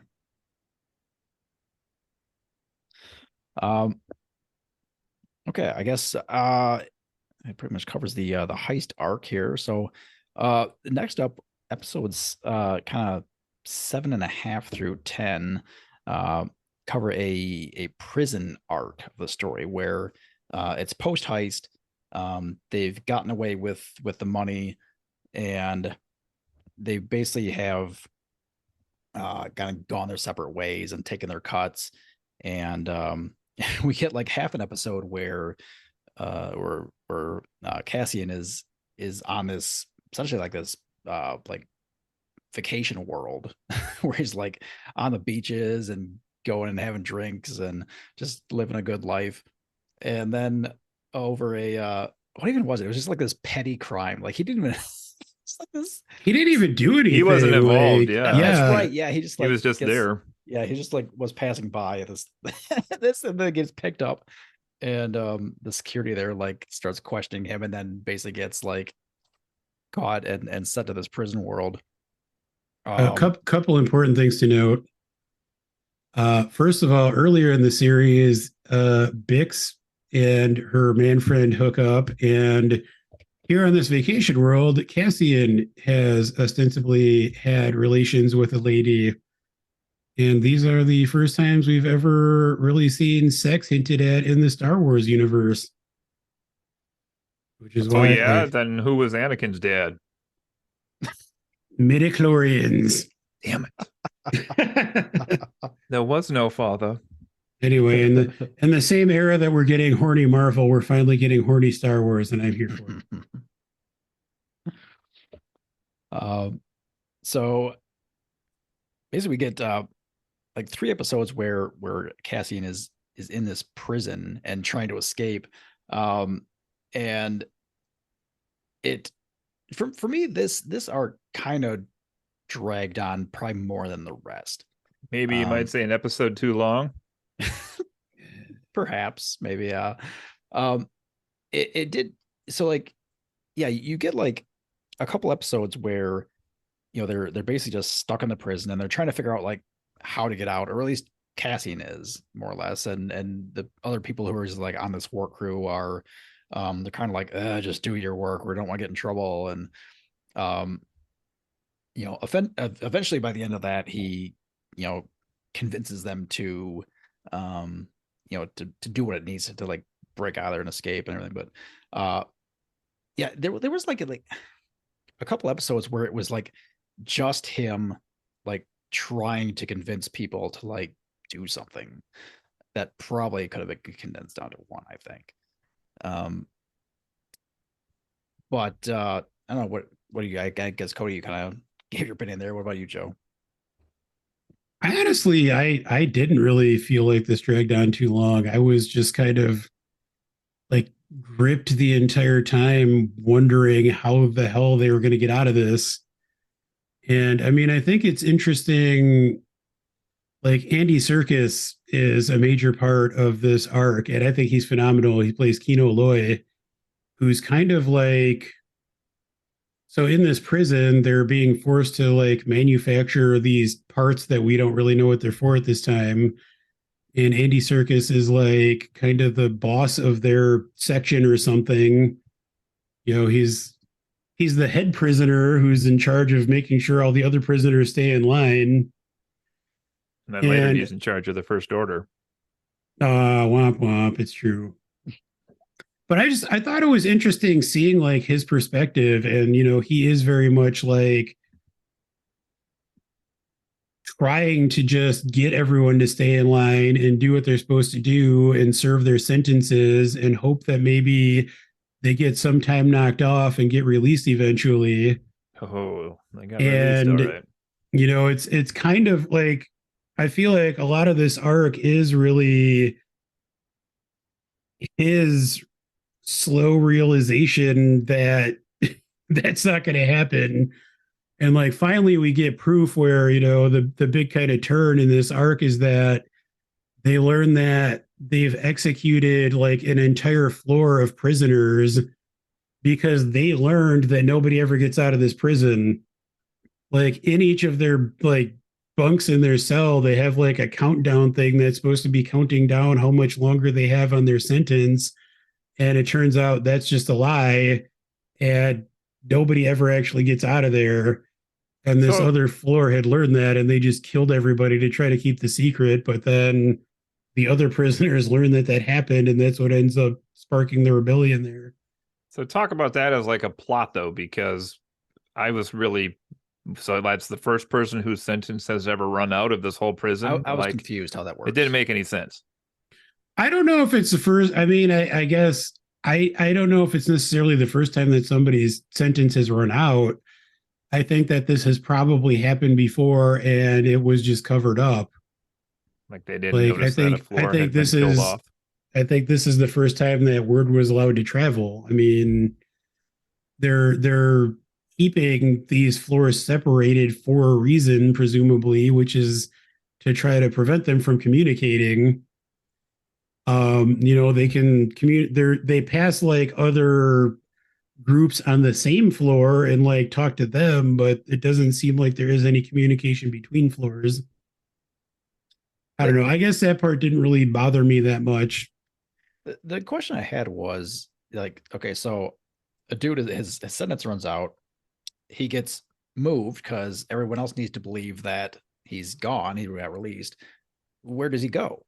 S1: Okay, I guess it pretty much covers the heist arc here. So next up, episodes kind of 7.5 through 10 cover a prison arc of the story where it's post heist. They've gotten away with the money, and they basically have kind of gone their separate ways and taken their cuts. And we get like half an episode where Cassian is on this essentially like this like vacation world where he's like on the beaches and going and having drinks and just living a good life. And then over what even was it? It was just like this petty crime. Like he didn't even it's like this.
S2: He didn't even do anything.
S3: He wasn't involved.
S2: Like,
S3: yeah,
S1: that's right. Yeah, he just like
S3: he was just there.
S1: Yeah, he just like was passing by this this, and then gets picked up, and the security there like starts questioning him, and then basically gets like caught and sent to this prison world.
S2: A couple important things to note. First of all, earlier in the series, Bix and her man friend hook up, and here on this vacation world, Cassian has ostensibly had relations with a lady. And these are the first times we've ever really seen sex hinted at in the Star Wars universe. Which is why.
S3: Oh, yeah? Then who was Anakin's dad?
S2: Midichlorians.
S3: Damn it. There was no father.
S2: Anyway, in the same era that we're getting horny Marvel, we're finally getting horny Star Wars, and I'm here for
S1: it. So basically we get like 3 episodes where Cassian is in this prison and trying to escape. And it for me this arc kind of dragged on probably more than the rest.
S3: Maybe you might say an episode too long.
S1: Perhaps, maybe. It did. So like, yeah, you get like a couple episodes where they're basically just stuck in the prison and they're trying to figure out like how to get out, or at least Cassian is more or less, and the other people who are just like on this work crew are they're kind of like just do your work, we don't want to get in trouble. And eventually by the end of that he convinces them to to do what it needs to like break out of there and escape and everything. But yeah, there was like a couple episodes where it was like just him like trying to convince people to like do something that probably could have been condensed down to one, I think. But I don't know what do you, I guess Cody, you kind of gave your opinion there. What about you, Joe?
S2: I didn't really feel like this dragged on too long. I was just kind of like gripped the entire time, wondering how the hell they were going to get out of this. And I mean, I think it's interesting. Like Andy Serkis is a major part of this arc, and I think he's phenomenal. He plays Kino Loy, who's kind of like, so in this prison, they're being forced to like manufacture these parts that we don't really know what they're for at this time. And Andy Serkis is like kind of the boss of their section or something. You know, he's the head prisoner who's in charge of making sure all the other prisoners stay in line.
S3: And then later he's in charge of the First Order.
S2: Womp womp, it's true. But I thought it was interesting seeing like his perspective, and you know, he is very much like trying to just get everyone to stay in line and do what they're supposed to do and serve their sentences and hope that maybe they get some time knocked off and get released eventually.
S3: Oh, they got
S2: and
S3: released, all right.
S2: You know, it's kind of like, I feel like a lot of this arc is really his slow realization that that's not going to happen. And like finally we get proof where, you know, the big kind of turn in this arc is that they learn that they've executed like an entire floor of prisoners because they learned that nobody ever gets out of this prison. Like in each of their like bunks in their cell, they have like a countdown thing that's supposed to be counting down how much longer they have on their sentence. And it turns out that's just a lie. And nobody ever actually gets out of there. And this other floor had learned that, and they just killed everybody to try to keep the secret. But then the other prisoners learn that that happened, and that's what ends up sparking the rebellion there.
S3: So talk about that as like a plot, though, because I was really, so that's the first person whose sentence has ever run out of this whole prison.
S1: I was
S3: like,
S1: confused how that works.
S3: It didn't make any sense.
S2: I don't know if it's the first. I mean, I guess I don't know if it's necessarily the first time that somebody's sentence has run out. I think that this has probably happened before, and it was just covered up.
S3: Like they didn't notice that a floor had been killed off.
S2: I think this is the first time that word was allowed to travel. I mean, they're keeping these floors separated for a reason, presumably, which is to try to prevent them from communicating. You know, they can communicate. They pass like other groups on the same floor and like talk to them, but it doesn't seem like there is any communication between floors. I don't know. I guess that part didn't really bother me that much.
S1: The question I had was like, okay, so a dude, his sentence runs out. He gets moved because everyone else needs to believe that he's gone. He got released. Where does he go?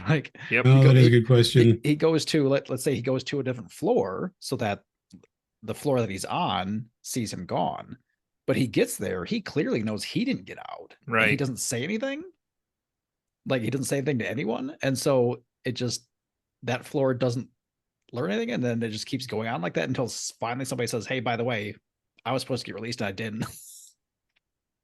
S1: Like,
S3: yep.
S2: That is a good question.
S1: He goes to, let's say he goes to a different floor so that the floor that he's on sees him gone. But he gets there. He clearly knows he didn't get out.
S3: Right.
S1: He doesn't say anything. Like, he doesn't say anything to anyone. And so it just, that floor doesn't learn anything. And then it just keeps going on like that until finally somebody says, hey, by the way, I was supposed to get released and I didn't.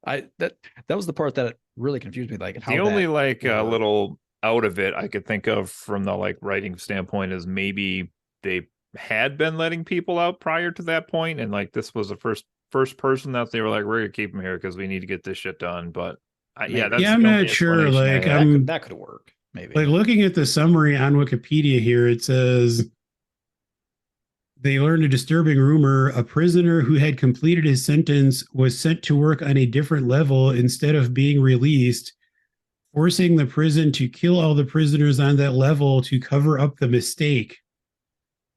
S1: That was the part that really confused me. Like, how
S3: the only like a little out of it I could think of from the like writing standpoint is maybe they had been letting people out prior to that point, and like this was the first person that they were like, we're gonna keep him here because we need to get this shit done. But that's
S2: I'm not sure. Like,
S1: that could work. Maybe.
S2: Like, looking at the summary on Wikipedia here, it says they learned a disturbing rumor. A prisoner who had completed his sentence was sent to work on a different level instead of being released, forcing the prison to kill all the prisoners on that level to cover up the mistake.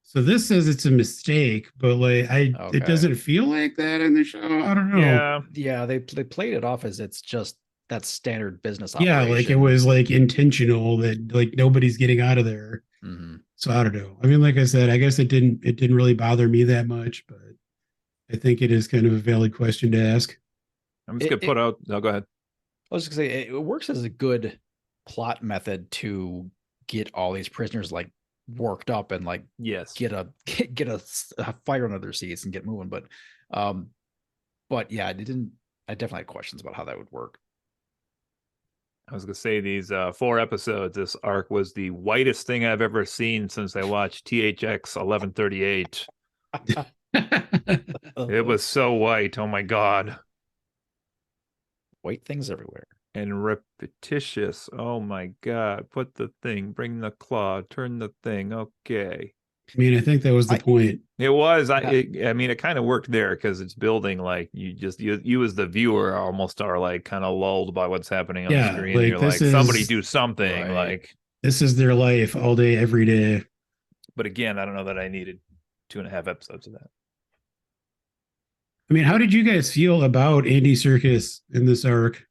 S2: So this says it's a mistake, but like it doesn't feel like that in the show. I don't know.
S1: Yeah, they played it off as it's just that standard business operation.
S2: Yeah, like it was like intentional that like nobody's getting out of there.
S1: Mm-hmm.
S2: So I don't know. I mean, like I said, I guess it didn't really bother me that much, but I think it is kind of a valid question to ask.
S3: I'm just gonna put out. No, go ahead.
S1: I was just gonna say it works as a good plot method to get all these prisoners like worked up and like
S3: Yes.
S1: get a fire under their seats and get moving. But yeah, it didn't. I definitely had questions about how that would work.
S3: I was gonna say these 4 episodes. This arc was the whitest thing I've ever seen since I watched THX 1138. It was so white. Oh my god.
S1: White things everywhere.
S3: And repetitious. Oh my god. Put the thing, bring the claw, turn the thing. Okay.
S2: I mean, I think that was the point.
S3: It was.
S1: Yeah.
S3: I mean, it kind of worked there because it's building like you as the viewer almost are like kind of lulled by what's happening on the
S2: Yeah,
S3: screen.
S2: like
S3: You're
S2: this
S3: like, somebody
S2: is
S3: do something.
S1: Right.
S3: Like,
S2: this is their life all day, every day.
S3: but again, I don't know that I needed 2.5 episodes of that.
S2: I mean, how did you guys feel about Andy Serkis in this arc?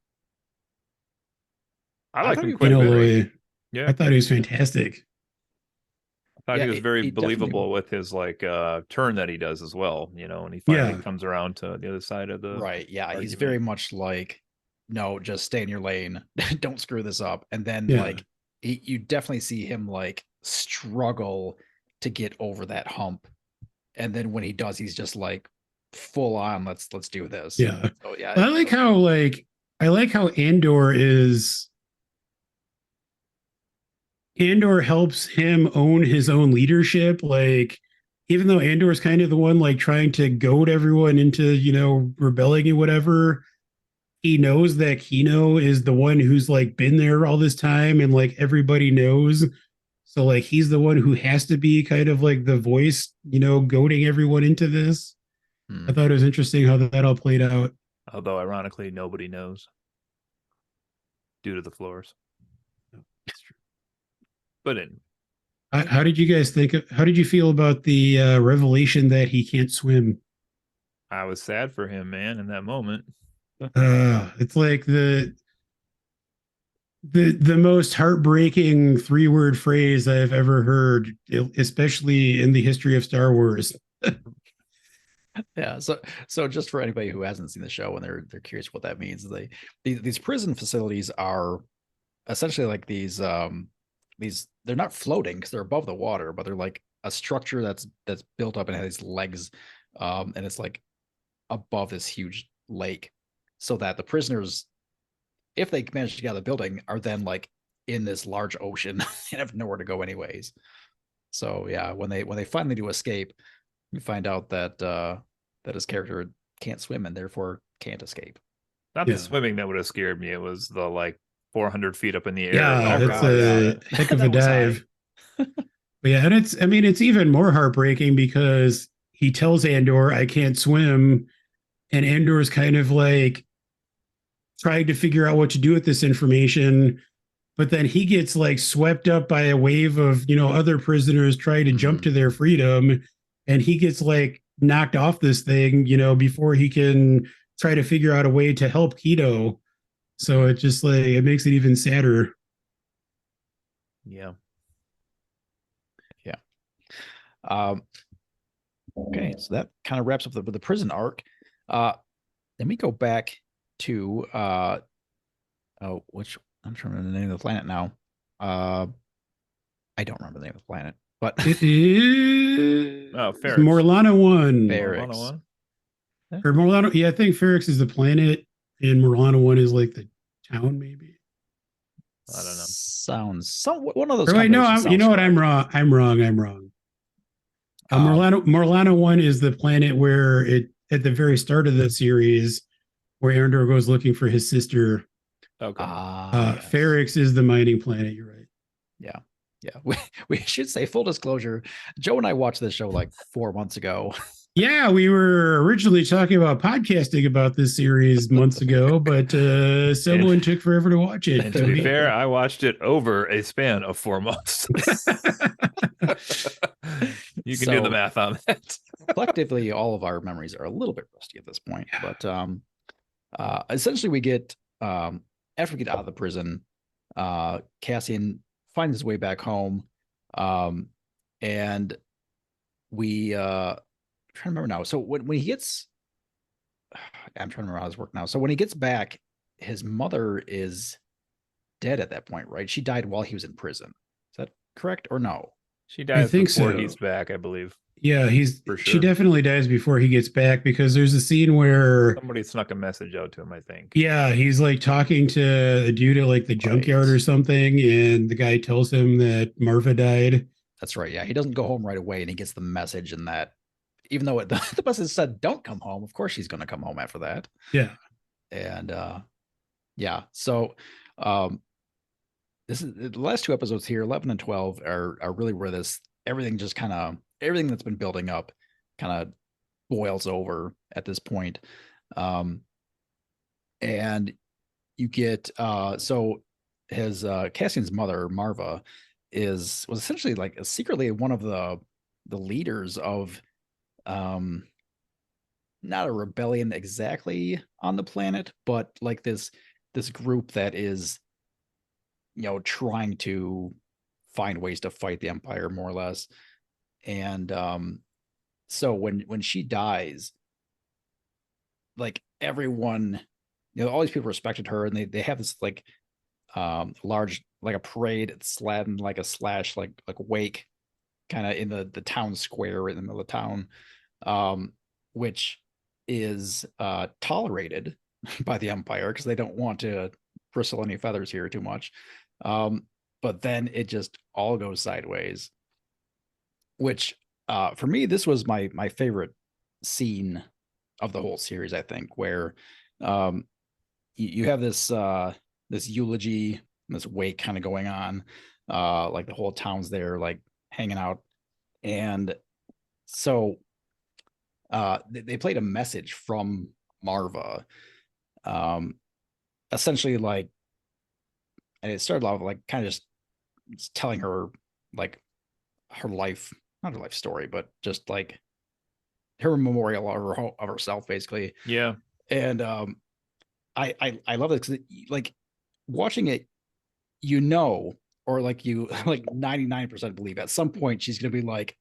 S3: I
S1: I
S3: like
S1: thought
S3: him
S1: he-
S3: quite
S2: You
S3: a
S2: know,
S3: bit.
S2: Loy,
S3: Yeah,
S2: I thought he was fantastic.
S3: I thought
S1: Yeah,
S3: he was very
S1: he definitely-
S3: believable with his like turn that he does as well. You know, and he finally
S2: Yeah.
S3: comes around to the other side of the
S1: Right. Yeah. He's
S3: argument.
S1: very much like, no, just stay in your lane. Don't screw this up. And then
S2: Yeah.
S1: like you definitely see him like struggle to get over that hump. And then when he does, he's just like full on, let's do this.
S2: Yeah.
S1: So yeah.
S2: I like how Andor helps him own his own leadership. Like, even though Andor is kind of the one like trying to goad everyone into, rebelling and whatever, he knows that Kino is the one who's like been there all this time and like everybody knows. So like he's the one who has to be kind of like the voice, goading everyone into this. I thought it was interesting how that all played out.
S3: Although ironically, nobody knows due to the floors.
S2: That's true.
S3: But in
S2: How did you guys how did you feel about the revelation that he can't swim?
S3: I was sad for him, man, in that moment.
S2: It's like the most heartbreaking 3-word phrase I've ever heard, especially in the history of Star Wars.
S1: Yeah. So just for anybody who hasn't seen the show and they're curious what that means, these prison facilities are essentially like these they're not floating because they're above the water, but they're like a structure that's built up and has legs, and it's like above this huge lake, so that the prisoners, if they manage to get out of the building, are then like in this large ocean and have nowhere to go anyways. So yeah, when they finally do escape, you find out that that his character can't swim and therefore can't escape.
S3: Not
S2: Yeah.
S3: the swimming that would have scared me. It was the like 400 feet up in the air.
S2: Yeah,
S1: Oh,
S2: it's
S1: God,
S2: a
S1: yeah.
S2: heck of a
S1: That was high.
S2: dive. But yeah, and it's even more heartbreaking because he tells Andor, I can't swim, and Andor's kind of like trying to figure out what to do with this information, but then he gets like swept up by a wave of, other prisoners trying to jump to their freedom, and he gets like knocked off this thing, before he can try to figure out a way to help Keto. So it just like it makes it even sadder.
S3: Yeah.
S1: Okay, so that kind of wraps up the prison arc. Then we go back to which I'm trying to remember the name of the planet now. I don't remember the name of the planet, but
S2: It is
S3: Ferrix.
S2: Morlana 1.
S1: Ferrix.
S3: One?
S2: Or Morlana, yeah, I think Ferrix is the planet, and Morlana 1 is like the town, maybe.
S3: I don't know.
S1: Sounds one of those.
S2: Or wait, no,
S1: combinations
S2: you know
S1: sounds
S2: what? I'm
S1: correct.
S2: wrong. I'm wrong. Morlana 1 is the planet where it at the very start of the series, where Andor goes looking for his sister.
S3: Okay.
S1: Yes.
S2: Ferrix is the mining planet. You're right.
S1: Yeah. We should say, full disclosure, Joe and I watched this show like 4 months ago.
S2: Yeah, we were originally talking about podcasting about this series months ago, but someone took forever to watch it.
S3: And to be fair, I watched it over a span of 4 months. You can do the math on that.
S1: Collectively, all of our memories are a little bit rusty at this point, but essentially we get after we get out of the prison, Cassian finds his way back home, and we I'm trying to remember now. So when he gets, I'm trying to remember how this worked now. So when he gets back, his mother is dead at that point, right? She died while he was in prison. Is that correct or no?
S3: She
S2: I
S3: dies
S2: think
S3: before
S2: so.
S3: he's back, I believe.
S2: Yeah,
S3: For
S2: she
S3: sure.
S2: definitely dies before he gets back, because there's a scene where
S3: Somebody snuck a message out to him, I think.
S2: yeah, he's like talking to a dude at like the junkyard
S1: Right.
S2: or something, and the guy tells him that Marva died.
S1: That's right. Yeah, he doesn't go home right away, and he gets the message, and that even though the message said don't come home, of course he's going to come home after that.
S2: Yeah.
S1: And yeah, so um, this is the last two episodes here, 11 and 12, are really where this everything just kind of everything that's been building up kind of boils over at this point. Um, and you get so his Cassian's mother, Marva, was essentially like secretly one of the leaders of um not a rebellion exactly on the planet, but like this group that is, trying to find ways to fight the Empire more or less. And so when she dies, like everyone, all these people respected her, and they have this like large, like a parade slatting like a slash like wake kind of in the town square in the middle of town, which is tolerated by the Empire because they don't want to bristle any feathers here too much. But then it just all goes sideways, which for me, this was my favorite scene of the whole series, I think, where um, you have this eulogy, this wake kind of going on, like the whole town's there, like hanging out, and so they played a message from Marva, um, essentially like, and it started off like kind of just telling her like her life, not her life story, but just like her memorial of herself, basically.
S3: Yeah.
S1: And I love it because like watching it, or like you like 99% believe at some point she's gonna be like,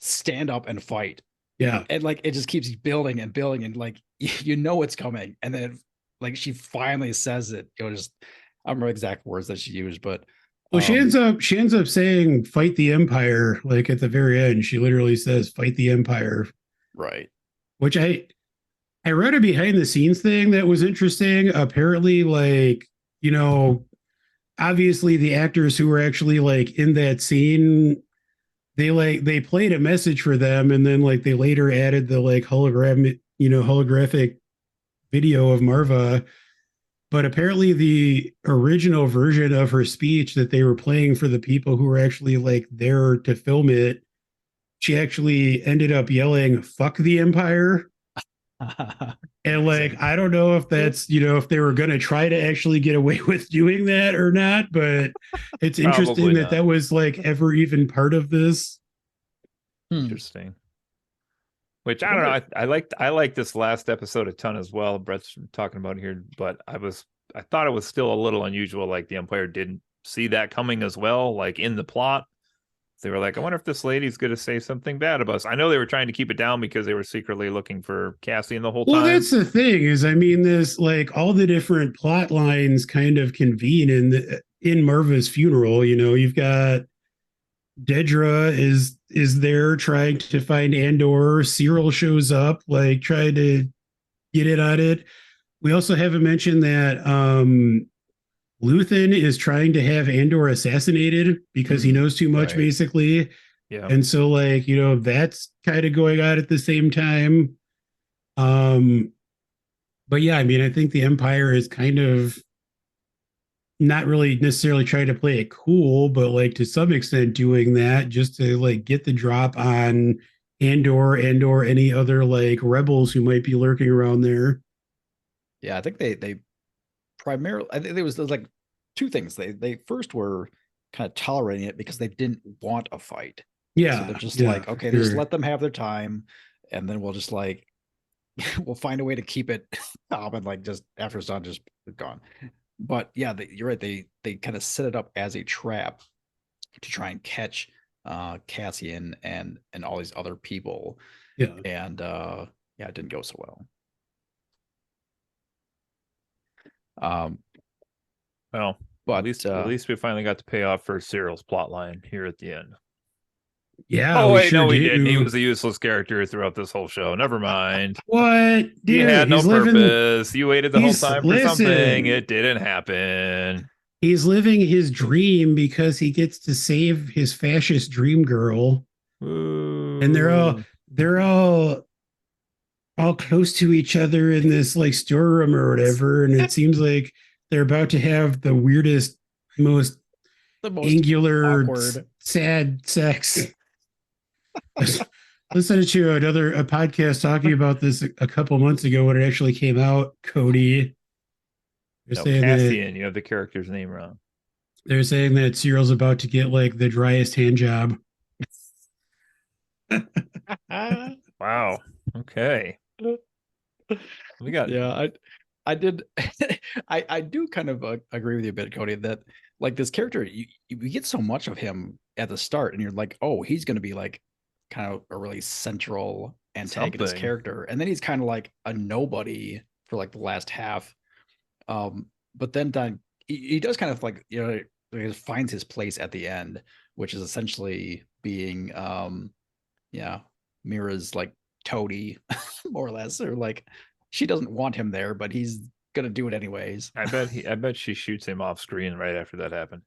S1: stand up and fight.
S2: Yeah.
S1: And like it just keeps building and building, and like it's coming, and then like she finally says it. Just I don't remember exact words that she used, but
S2: Well, she ends up saying fight the Empire, like at the very end. She literally says fight the Empire,
S1: right.
S2: which I read a behind the scenes thing that was interesting. Apparently, like, you know, obviously the actors who were actually like in that scene, they played a message for them, and then like they later added the like holographic video of Marva. But apparently the original version of her speech that they were playing for the people who were actually like there to film it, she actually ended up yelling "fuck the Empire." And like, I don't know if that's, if they were going to try to actually get away with doing that or not, but it's interesting
S3: Probably
S2: that
S3: not.
S2: that was like ever even part of this.
S3: Interesting. Which I don't know. I like this last episode a ton as well. Brett's talking about here, but I thought it was still a little unusual. Like the Empire didn't see that coming as well. Like in the plot, they were like, I wonder if this lady's going to say something bad about us. I know they were trying to keep it down because they were secretly looking for Cassian the whole
S2: Well,
S3: time.
S2: that's the thing is, I mean, this like all the different plot lines kind of convene in Marva's funeral. You've got Dedra is there trying to find Andor. Cyril shows up, like trying to get in on it. We also haven't mentioned that Luthen is trying to have Andor assassinated because he knows too much,
S1: Right.
S2: basically.
S3: Yeah.
S2: And so, like, that's kind of going on at the same time. But yeah, I mean, I think the Empire is kind of not really necessarily trying to play it cool, but like to some extent doing that just to like get the drop on Andor and/or any other like rebels who might be lurking around there.
S1: Yeah, I think they primarily, I think there's like two things. They first were kind of tolerating it because they didn't want a fight. So they're
S2: Yeah,
S1: just
S2: yeah,
S1: like, okay, just
S2: sure.
S1: let them have their time, and then we'll just like we'll find a way to keep it and like just after it's done, just gone. But yeah, you're right. They kind of set it up as a trap to try and catch Cassian and all these other people.
S2: Yeah.
S1: And yeah, it didn't go so well. Um,
S3: Well,
S1: but
S3: at least we finally got to pay off for Cyril's plot line here at the end.
S2: Yeah,
S3: Oh
S2: we
S3: wait,
S2: sure
S3: no, we didn't. He
S2: do.
S3: was a useless character throughout this whole show. Never mind.
S2: What,
S3: He
S2: dude?
S3: had no
S2: He's living.
S3: purpose. You waited the whole
S2: He's
S3: time for something.
S2: listen.
S3: It didn't happen.
S2: He's living his dream because he gets to save his fascist dream girl, and
S3: Ooh.
S2: they're all close to each other in this like storeroom or whatever, and it seems like they're about to have the weirdest, most
S1: the most
S2: angular,
S1: awkward.
S2: sad sex. Listened to a podcast talking about this a couple months ago when it actually came out. Cody, they're
S3: No,
S2: saying
S3: Cassian, you have the character's name wrong.
S2: they're saying that Cyril's about to get like the driest hand job.
S3: Wow. Okay. We got
S1: Yeah, I did. I do kind of agree with you a bit, Cody, that like this character, you get so much of him at the start, and you're like, oh, he's going to be like kind of a really central antagonist
S3: something.
S1: character, and then he's kind of like a nobody for like the last half. But then he does kind of like he finds his place at the end, which is essentially being yeah, Mira's like toady, more or less, or like she doesn't want him there, but he's gonna do it anyways.
S3: I bet she shoots him off screen right after that happened.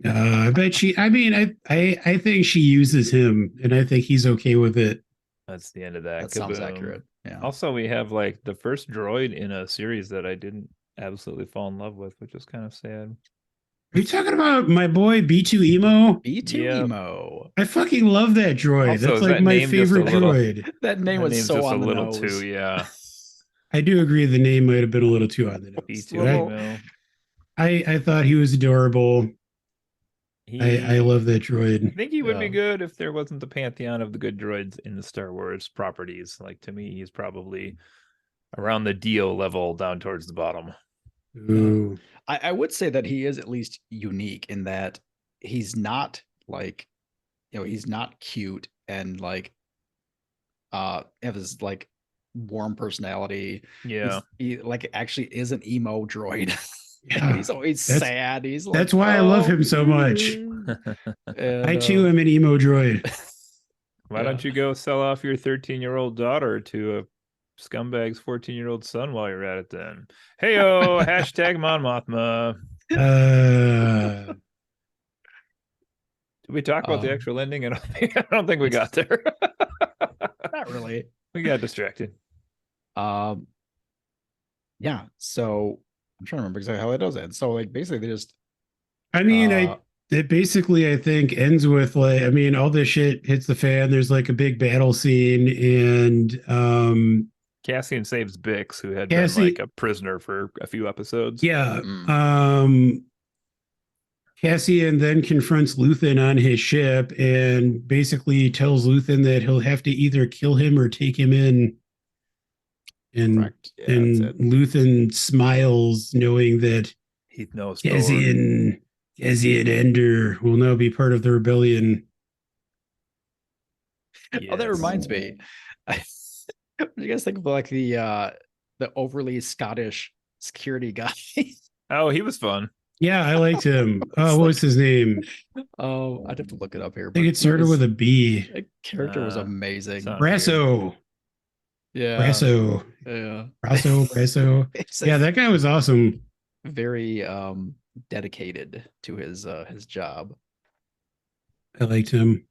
S2: I bet she. I mean, I think she uses him, and I think he's okay with it.
S3: That's the end of that.
S1: That sounds
S3: Kaboom.
S1: accurate. Yeah.
S3: Also, we have like the first droid in a series that I didn't absolutely fall in love with, which is kind of sad.
S2: Are you talking about my boy B2 Emo?
S1: B2
S3: Yep.
S1: Emo.
S2: I fucking love that droid.
S3: Also,
S2: That's
S3: is
S2: like
S3: that
S2: my
S3: name just a
S2: favorite
S3: little-
S2: droid.
S1: That name
S3: That
S1: was
S3: name's
S1: so
S3: just
S1: on
S3: a
S1: the
S3: little
S1: nose.
S3: too, yeah.
S2: I do agree the name might have been a little too on the nose.
S3: B2
S2: but
S3: email.
S2: I thought he was adorable. I love that
S3: I
S2: droid.
S3: think he would be
S1: Yeah.
S3: good if there wasn't the pantheon of the good droids in the Star Wars properties. Like to me, he's probably around the Dio level down towards the bottom.
S2: Ooh.
S1: I would say that he is at least unique in that he's not like, he's not cute and like have this like warm personality.
S3: Yeah.
S1: He like actually is an emo droid.
S2: Yeah.
S1: He's always
S2: That's-
S1: sad. He's like,
S2: That's why I love him so much.
S1: And,
S2: I too am an emo droid.
S3: Why don't you go sell off your 13-year-old daughter to a scumbag's 14-year-old son while you're at it then? Heyo, hashtag Mon Mothma. Did we talk about the actual ending? I don't think we got there.
S1: Not really.
S3: We got distracted.
S1: Yeah. So I'm trying to remember exactly how it does end. So like basically they just
S2: I mean, it basically I think ends with like, I mean, all this shit hits the fan. There's like a big battle scene, and
S3: Cassian saves Bix, who had
S2: Cassie-
S3: been like a prisoner for a few episodes.
S2: yeah, Cassian then confronts Luthen on his ship and basically tells Luthen that he'll have to either kill him or take him in. And
S1: correct. Yeah,
S2: and
S1: that's it.
S2: Luthen smiles, knowing that
S3: He knows
S2: Cassian Andor will now be part of the rebellion.
S1: Oh, that reminds me. What do you guys think of like the overly Scottish security guy?
S3: Oh, he was fun.
S2: Yeah, I liked him. Oh, what was his name?
S1: Oh, I'd have to look it up here.
S2: I think it started with a B.
S1: The character was
S3: Uh,
S1: amazing.
S3: sound-
S2: Brasso.
S1: Yeah.
S2: Brasso.
S1: Yeah.
S2: Brasso.
S1: It's
S2: Yeah, that guy was awesome.
S1: very dedicated to his job.
S2: I liked him.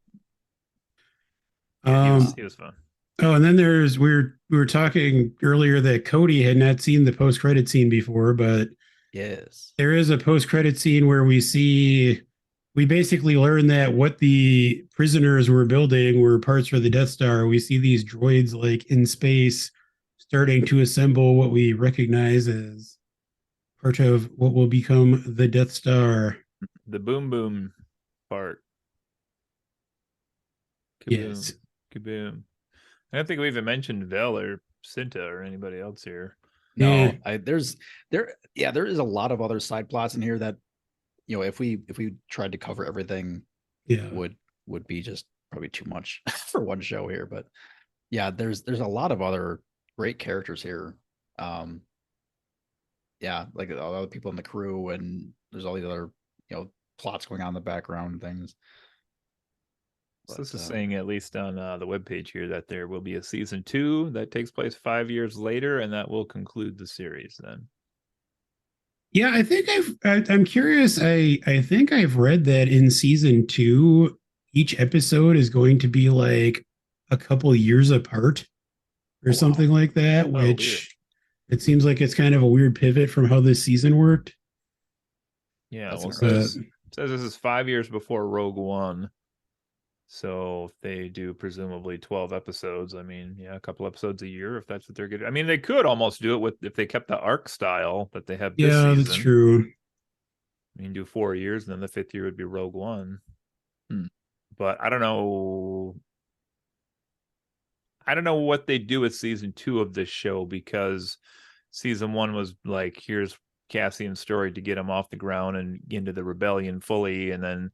S3: Yeah, he was fun.
S2: Oh, and then we were talking earlier that Cody had not seen the post-credit scene before, but
S1: Yes.
S2: there is a post-credit scene where we basically learn that what the prisoners were building were parts for the Death Star. We see these droids like in space starting to assemble what we recognize as part of what will become the Death Star.
S3: The boom boom part. Kaboom.
S2: Yes.
S3: Kaboom. I don't think we even mentioned Vel or Cinta or anybody else here.
S1: No,
S2: Yeah.
S1: there is a lot of other side plots in here that, if we tried to cover everything,
S2: Yeah.
S1: would be just probably too much for one show here. But yeah, there's a lot of other great characters here. Yeah, like all the other people in the crew, and there's all these other, plots going on in the background and things.
S3: So this
S1: But,
S3: is saying, at least on the webpage here, that there will be a season 2 that takes place 5 years later, and that will conclude the series then.
S2: Yeah, I'm curious. I think I've read that in season 2, each episode is going to be like a couple years apart or
S1: wow.
S2: something like that,
S3: Oh, weird.
S2: which it seems like it's kind of a weird pivot from how this season worked.
S3: Yeah,
S1: That's
S3: well,
S1: interesting.
S3: says this is 5 years before Rogue One. So if they do presumably 12 episodes, I mean, yeah, a couple episodes a year, if that's what they're getting. I mean, they could almost do it with, if they kept the arc style that they have this
S2: Yeah,
S3: season.
S2: that's true.
S3: I mean, do 4 years, and then the 5th year would be Rogue One.
S1: Hmm.
S3: But I don't know. I don't know what they do with season 2 of this show, because season 1 was like, here's Cassian's story to get him off the ground and into the rebellion fully, and then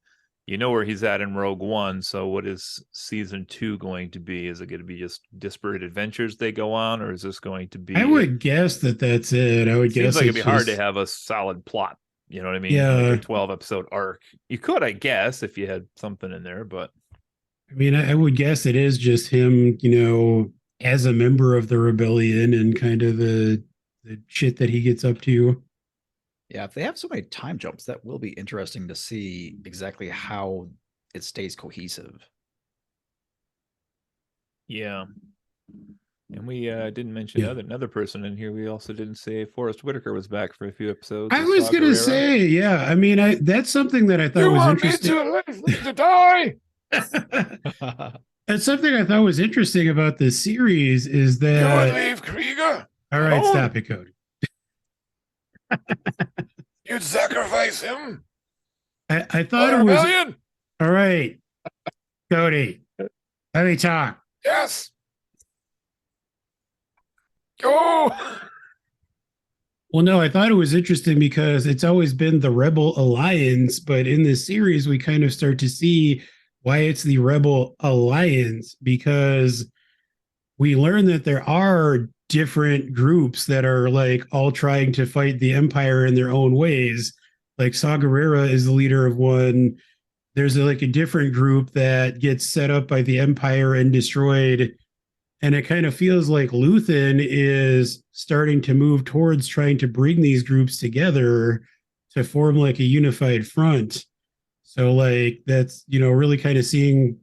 S3: where he's at in Rogue One. So what is season 2 going to be? Is it going to be just disparate adventures they go on, or is this going to be?
S2: I would guess that that's it. I would
S3: Seems
S2: guess
S3: like it'd
S2: it's
S3: be hard to
S2: just
S3: have a solid plot. You know what I mean?
S2: yeah.
S3: Like a 12 episode arc. You could, I guess, if you had something in there, but
S2: I mean, I would guess it is just him, as a member of the rebellion and kind of the shit that he gets up to.
S1: Yeah, if they have so many time jumps, that will be interesting to see exactly how it stays cohesive.
S3: yeah. And we didn't mention another person in here. We also didn't say Forrest Whitaker was back for a few episodes.
S2: I was going to say, yeah. I mean, that's something that I thought was interesting.
S3: To die.
S2: That's something I thought was interesting about this series is that
S3: you would leave Krieger.
S2: All right, stop it, Cody.
S3: You'd sacrifice him.
S2: I thought it was
S3: rebellion.
S2: All right, Cody. Let me talk.
S3: Yes. Go.
S2: Well, no, I thought it was interesting because it's always been the Rebel Alliance, but in this series, we kind of start to see why it's the Rebel Alliance, because we learn that there are different groups that are like all trying to fight the Empire in their own ways. Like Saw Gerrera is the leader of one. There's like a different group that gets set up by the Empire and destroyed. And it kind of feels like Luthen is starting to move towards trying to bring these groups together to form like a unified front. So like that's, really kind of seeing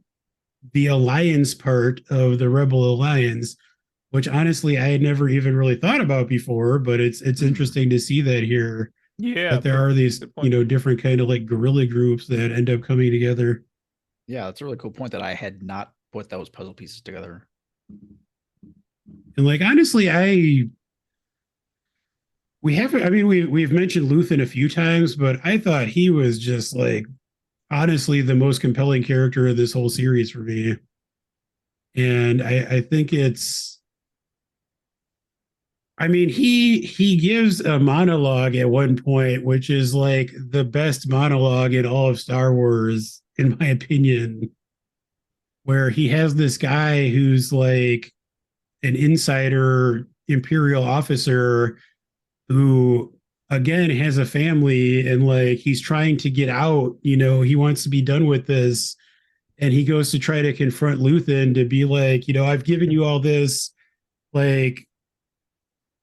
S2: the alliance part of the Rebel Alliance, which honestly I had never even really thought about before, but it's interesting to see that here.
S3: Yeah,
S2: that there are these, different kind of like guerrilla groups that end up coming together.
S1: Yeah, that's a really cool point that I had not put those puzzle pieces together.
S2: And like honestly, we've mentioned Luthen a few times, but I thought he was just like honestly the most compelling character of this whole series for me. And I think he gives a monologue at one point, which is like the best monologue in all of Star Wars, in my opinion, where he has this guy who's like an insider Imperial officer who again has a family and like he's trying to get out, he wants to be done with this. And he goes to try to confront Luthen to be like, I've given you all this, like,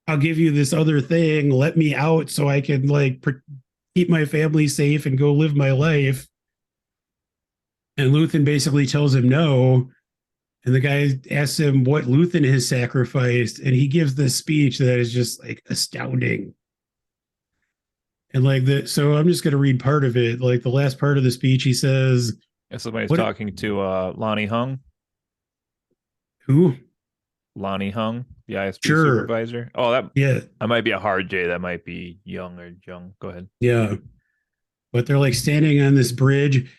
S2: I'll give you this other thing, let me out so I can like keep my family safe and go live my life. And Luthen basically tells him no. And the guy asks him what Luthen has sacrificed. And he gives this speech that is just like astounding. And like so I'm just going to read part of it. Like the last part of the speech, he says,
S3: somebody's talking to Lonnie Hung.
S2: Who?
S3: Lonnie Hung, the ISB supervisor. Oh, that might be a hard J. That might be Young or Jung. Go ahead.
S2: Yeah. But they're like standing on this bridge.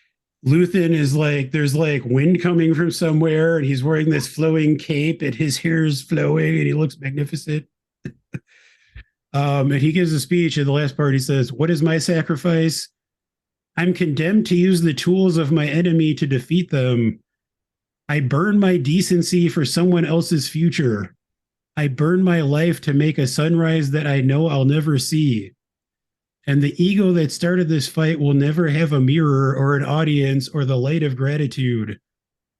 S2: Luthen is like, there's like wind coming from somewhere, and he's wearing this flowing cape, and his hair is flowing, and he looks magnificent. And he gives a speech, and the last part he says, "What is my sacrifice? I'm condemned to use the tools of my enemy to defeat them. I burn my decency for someone else's future." I burn my life to make a sunrise that I know I'll never see. And the ego that started this fight will never have a mirror or an audience or the light of gratitude.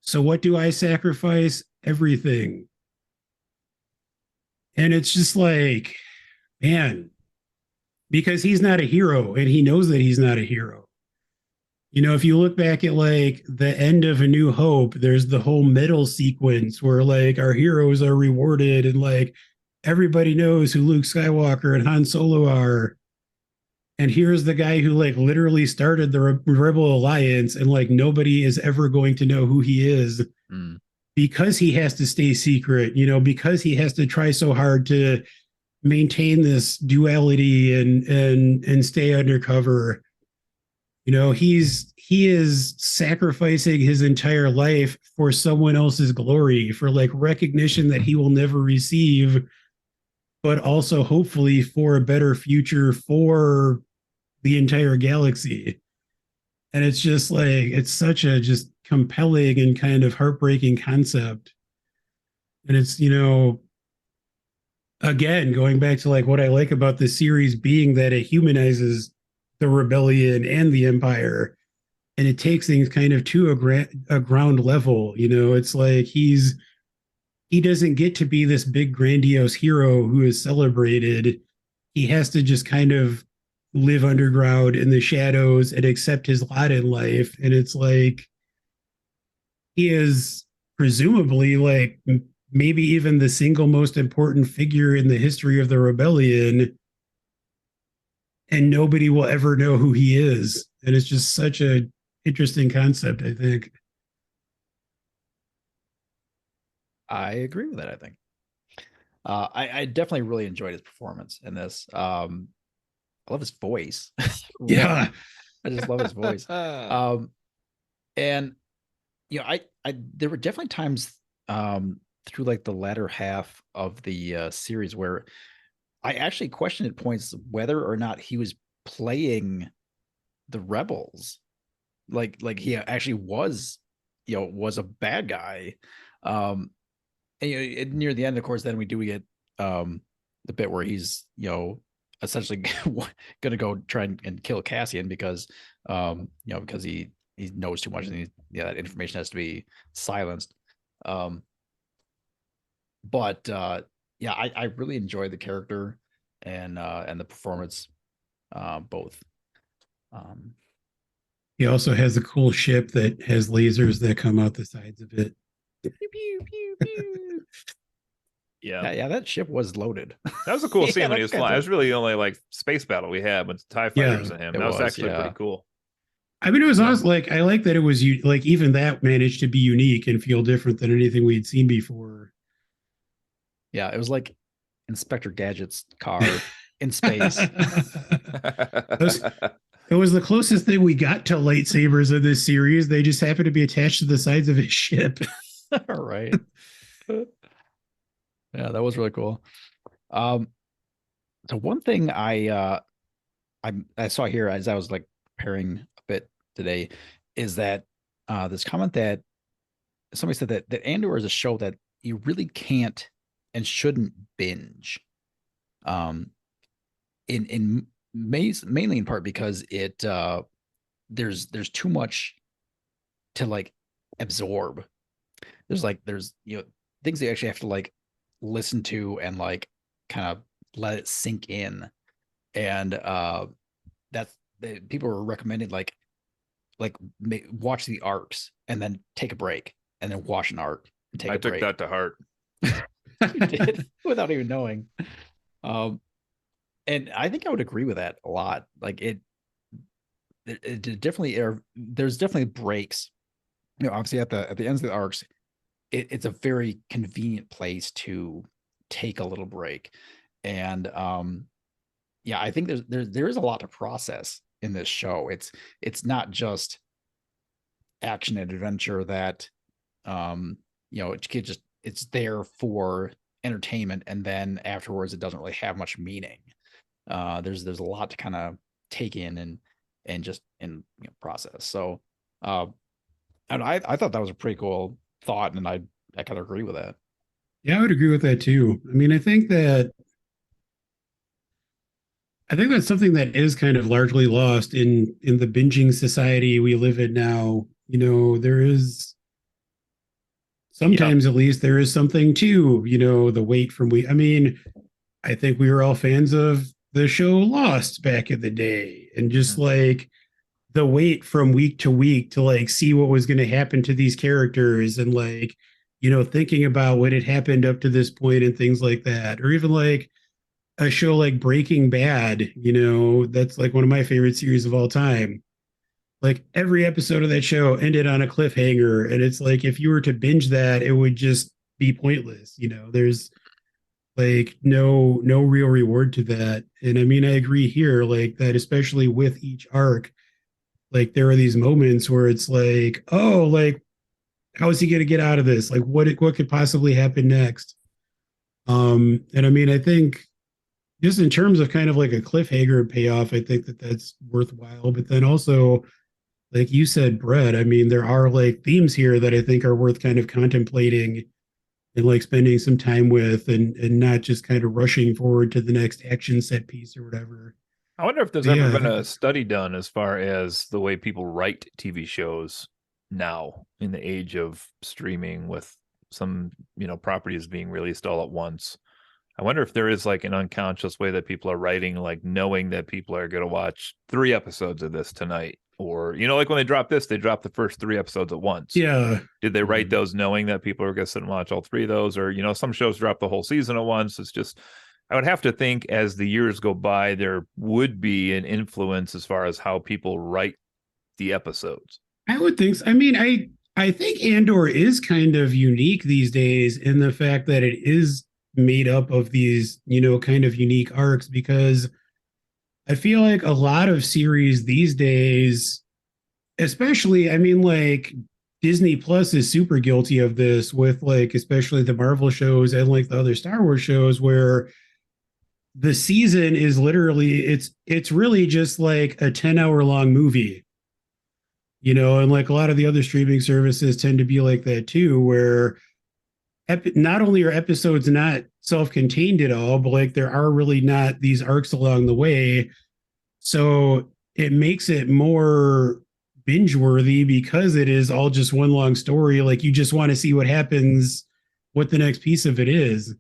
S2: So what do I sacrifice? Everything. And it's just like, man, because he's not a hero and he knows that he's not a hero. You know, if you look back at like the end of A New Hope, there's the whole medal sequence where like our heroes are rewarded and like everybody knows who Luke Skywalker and Han Solo are. And here's the guy who like literally started the Rebel Alliance and like nobody is ever going to know who he is because he has to stay secret, you know, because he has to try so hard to maintain this duality and stay undercover. You know, he is sacrificing his entire life for someone else's glory, for like recognition that he will never receive, but also hopefully for a better future for the entire galaxy. And it's just like, it's such a just compelling and kind of heartbreaking concept. And it's, you know, again, going back to like what I like about the series being that it humanizes the rebellion and the empire, and it takes things kind of to a ground level. You know, it's like he doesn't get to be this big grandiose hero who is celebrated. He has to just kind of live underground in the shadows and accept his lot in life. And it's like he is presumably like maybe even the single most important figure in the history of the rebellion, and nobody will ever know who he is. And it's just such a interesting concept, I think.
S1: I agree with that. I think I definitely really enjoyed his performance in this. I love his voice.
S2: Yeah.
S1: I just love his voice. And you know, I there were definitely times through like the latter half of the series where I actually questioned at points whether or not he was playing the rebels. Like he actually was, you know, was a bad guy. And you know, near the end, of course, then we get the bit where he's, you know, essentially gonna go try and kill Cassian because you know, because he knows too much and yeah, that information has to be silenced. But yeah, I really enjoyed the character and the performance both.
S2: He also has a cool ship that has lasers that come out the sides of it.
S1: Pew, pew, pew, pew.
S3: Yeah.
S1: Yeah, that ship was loaded.
S3: That was a cool scene when he
S1: that's
S3: was flying.
S1: kinda-
S3: It was really the only like space battle we had with TIE
S2: Yeah,
S3: fighters and him.
S1: it
S3: That was
S1: was,
S3: actually pretty
S1: yeah.
S3: cool.
S2: I mean, it was
S1: Yeah.
S2: also like I like that it was like even that managed to be unique and feel different than anything we'd seen before.
S1: Yeah, it was like Inspector Gadget's car in space.
S2: It was the closest thing we got to lightsabers in this series. They just happened to be attached to the sides of his ship.
S1: Right. Yeah, that was really cool. So one thing I saw here as I was like preparing a bit today is that this comment that somebody said that Andor is a show that you really can't and shouldn't binge. In mainly in part because it there's too much to like absorb. There's you know things that you actually have to like listen to and like kind of let it sink in. And that's people were recommending like watch the arcs and then take a break and then watch an arc and take
S3: I
S1: a
S3: took
S1: break.
S3: that to heart.
S1: You did without even knowing. And I think I would agree with that a lot. Like it definitely there's definitely breaks. You know, obviously at the ends of the arcs, it's a very convenient place to take a little break. And yeah, I think there is a lot to process in this show. It's not just action and adventure that you know, it could just it's there for entertainment and then afterwards it doesn't really have much meaning. There's a lot to kind of take in and just in you know, process. So and I thought that was a pretty cool thought and I kind of agree with that.
S2: Yeah, I would agree with that too. I mean, I think that's something that is kind of largely lost in the binging society we live in now. You know, there is
S3: Yeah.
S2: sometimes, at least, there is something to, the wait from week. I mean, I think we were all fans of the show Lost back in the day, and just
S3: Mhm.
S2: like the wait from week to week to like see what was going to happen to these characters, and like, thinking about what had happened up to this point and things like that. Or even like a show like Breaking Bad, that's like one of my favorite series of all time. Like every episode of that show ended on a cliffhanger. And it's like if you were to binge that, it would just be pointless. There's like no real reward to that. And I mean, I agree here, like that, especially with each arc, like there are these moments where it's like, oh, like how is he going to get out of this? Like what could possibly happen next? And I mean, I think just in terms of kind of like a cliffhanger payoff, I think that that's worthwhile. But then also, like you said, Brett, I mean, there are like themes here that I think are worth kind of contemplating and like spending some time with, and not just kind of rushing forward to the next action set piece or whatever.
S3: I wonder if there's
S2: But
S3: ever
S2: yeah, I
S3: been
S2: think
S3: a
S2: that's
S3: study done as far as the way people write TV shows now in the age of streaming with some, properties being released all at once. I wonder if there is like an unconscious way that people are writing, like knowing that people are going to watch 3 episodes of this tonight. Or, like when they drop this, they drop the first 3 episodes at once.
S2: yeah.
S3: Did they write
S2: Mhm.
S3: those knowing that people are going to sit and watch all 3 of those? Or, some shows drop the whole season at once. It's just, I would have to think as the years go by, there would be an influence as far as how people write the episodes.
S2: I would think so. I mean, I think Andor is kind of unique these days in the fact that it is made up of these, kind of unique arcs, because I feel like a lot of series these days, especially, I mean, like Disney Plus is super guilty of this with like, especially the Marvel shows and like the other Star Wars shows, where the season is literally it's really just like a 10-hour long movie, and like a lot of the other streaming services tend to be like that too, where not only are episodes not self-contained at all, but like there are really not these arcs along the way. So it makes it more binge worthy because it is all just one long story. Like you just want to see what happens, what the next piece of it is.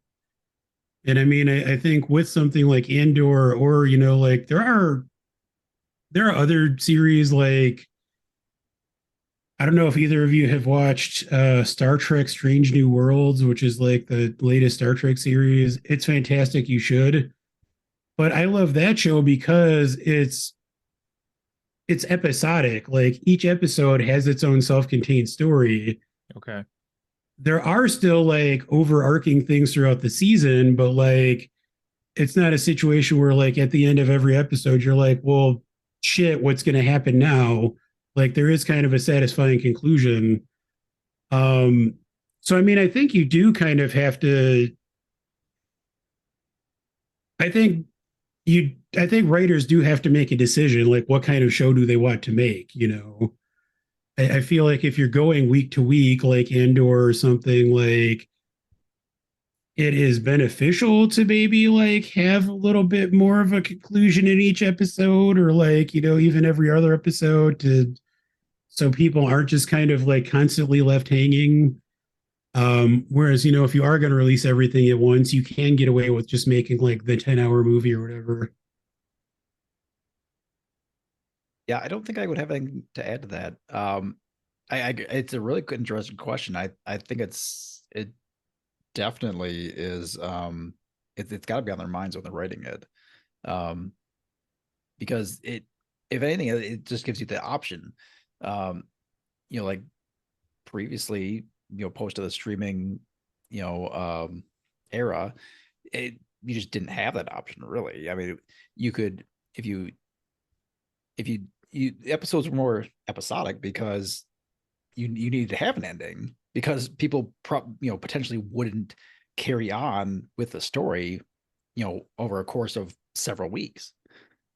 S2: And I mean, I think with something like Andor, or like there are other series like, I don't know if either of you have watched Star Trek Strange New Worlds, which is like the latest Star Trek series. It's fantastic. You should. But I love that show because it's episodic. Like each episode has its own self-contained story.
S3: Okay.
S2: There are still like overarching things throughout the season, but like it's not a situation where like at the end of every episode you're like, well, shit, what's going to happen now? Like there is kind of a satisfying conclusion. Um, so I mean, I think you do kind of have to. I think I think writers do have to make a decision, like what kind of show do they want to make. I feel like if you're going week to week, like Andor or something, like it is beneficial to maybe like have a little bit more of a conclusion in each episode, or like even every other episode, to so people aren't just kind of like constantly left hanging. Whereas, if you are going to release everything at once, you can get away with just making like the 10-hour movie or whatever.
S1: Yeah, I don't think I would have anything to add to that. It's a really good, interesting question. I think it definitely is. It's got to be on their minds when they're writing it, um, because if anything, it just gives you the option. Um, like previously, post to the streaming, you know, um, era, you just didn't have that option really. I mean, you could if you if you you the episodes were more episodic because you needed to have an ending because people potentially wouldn't carry on with the story over a course of several weeks.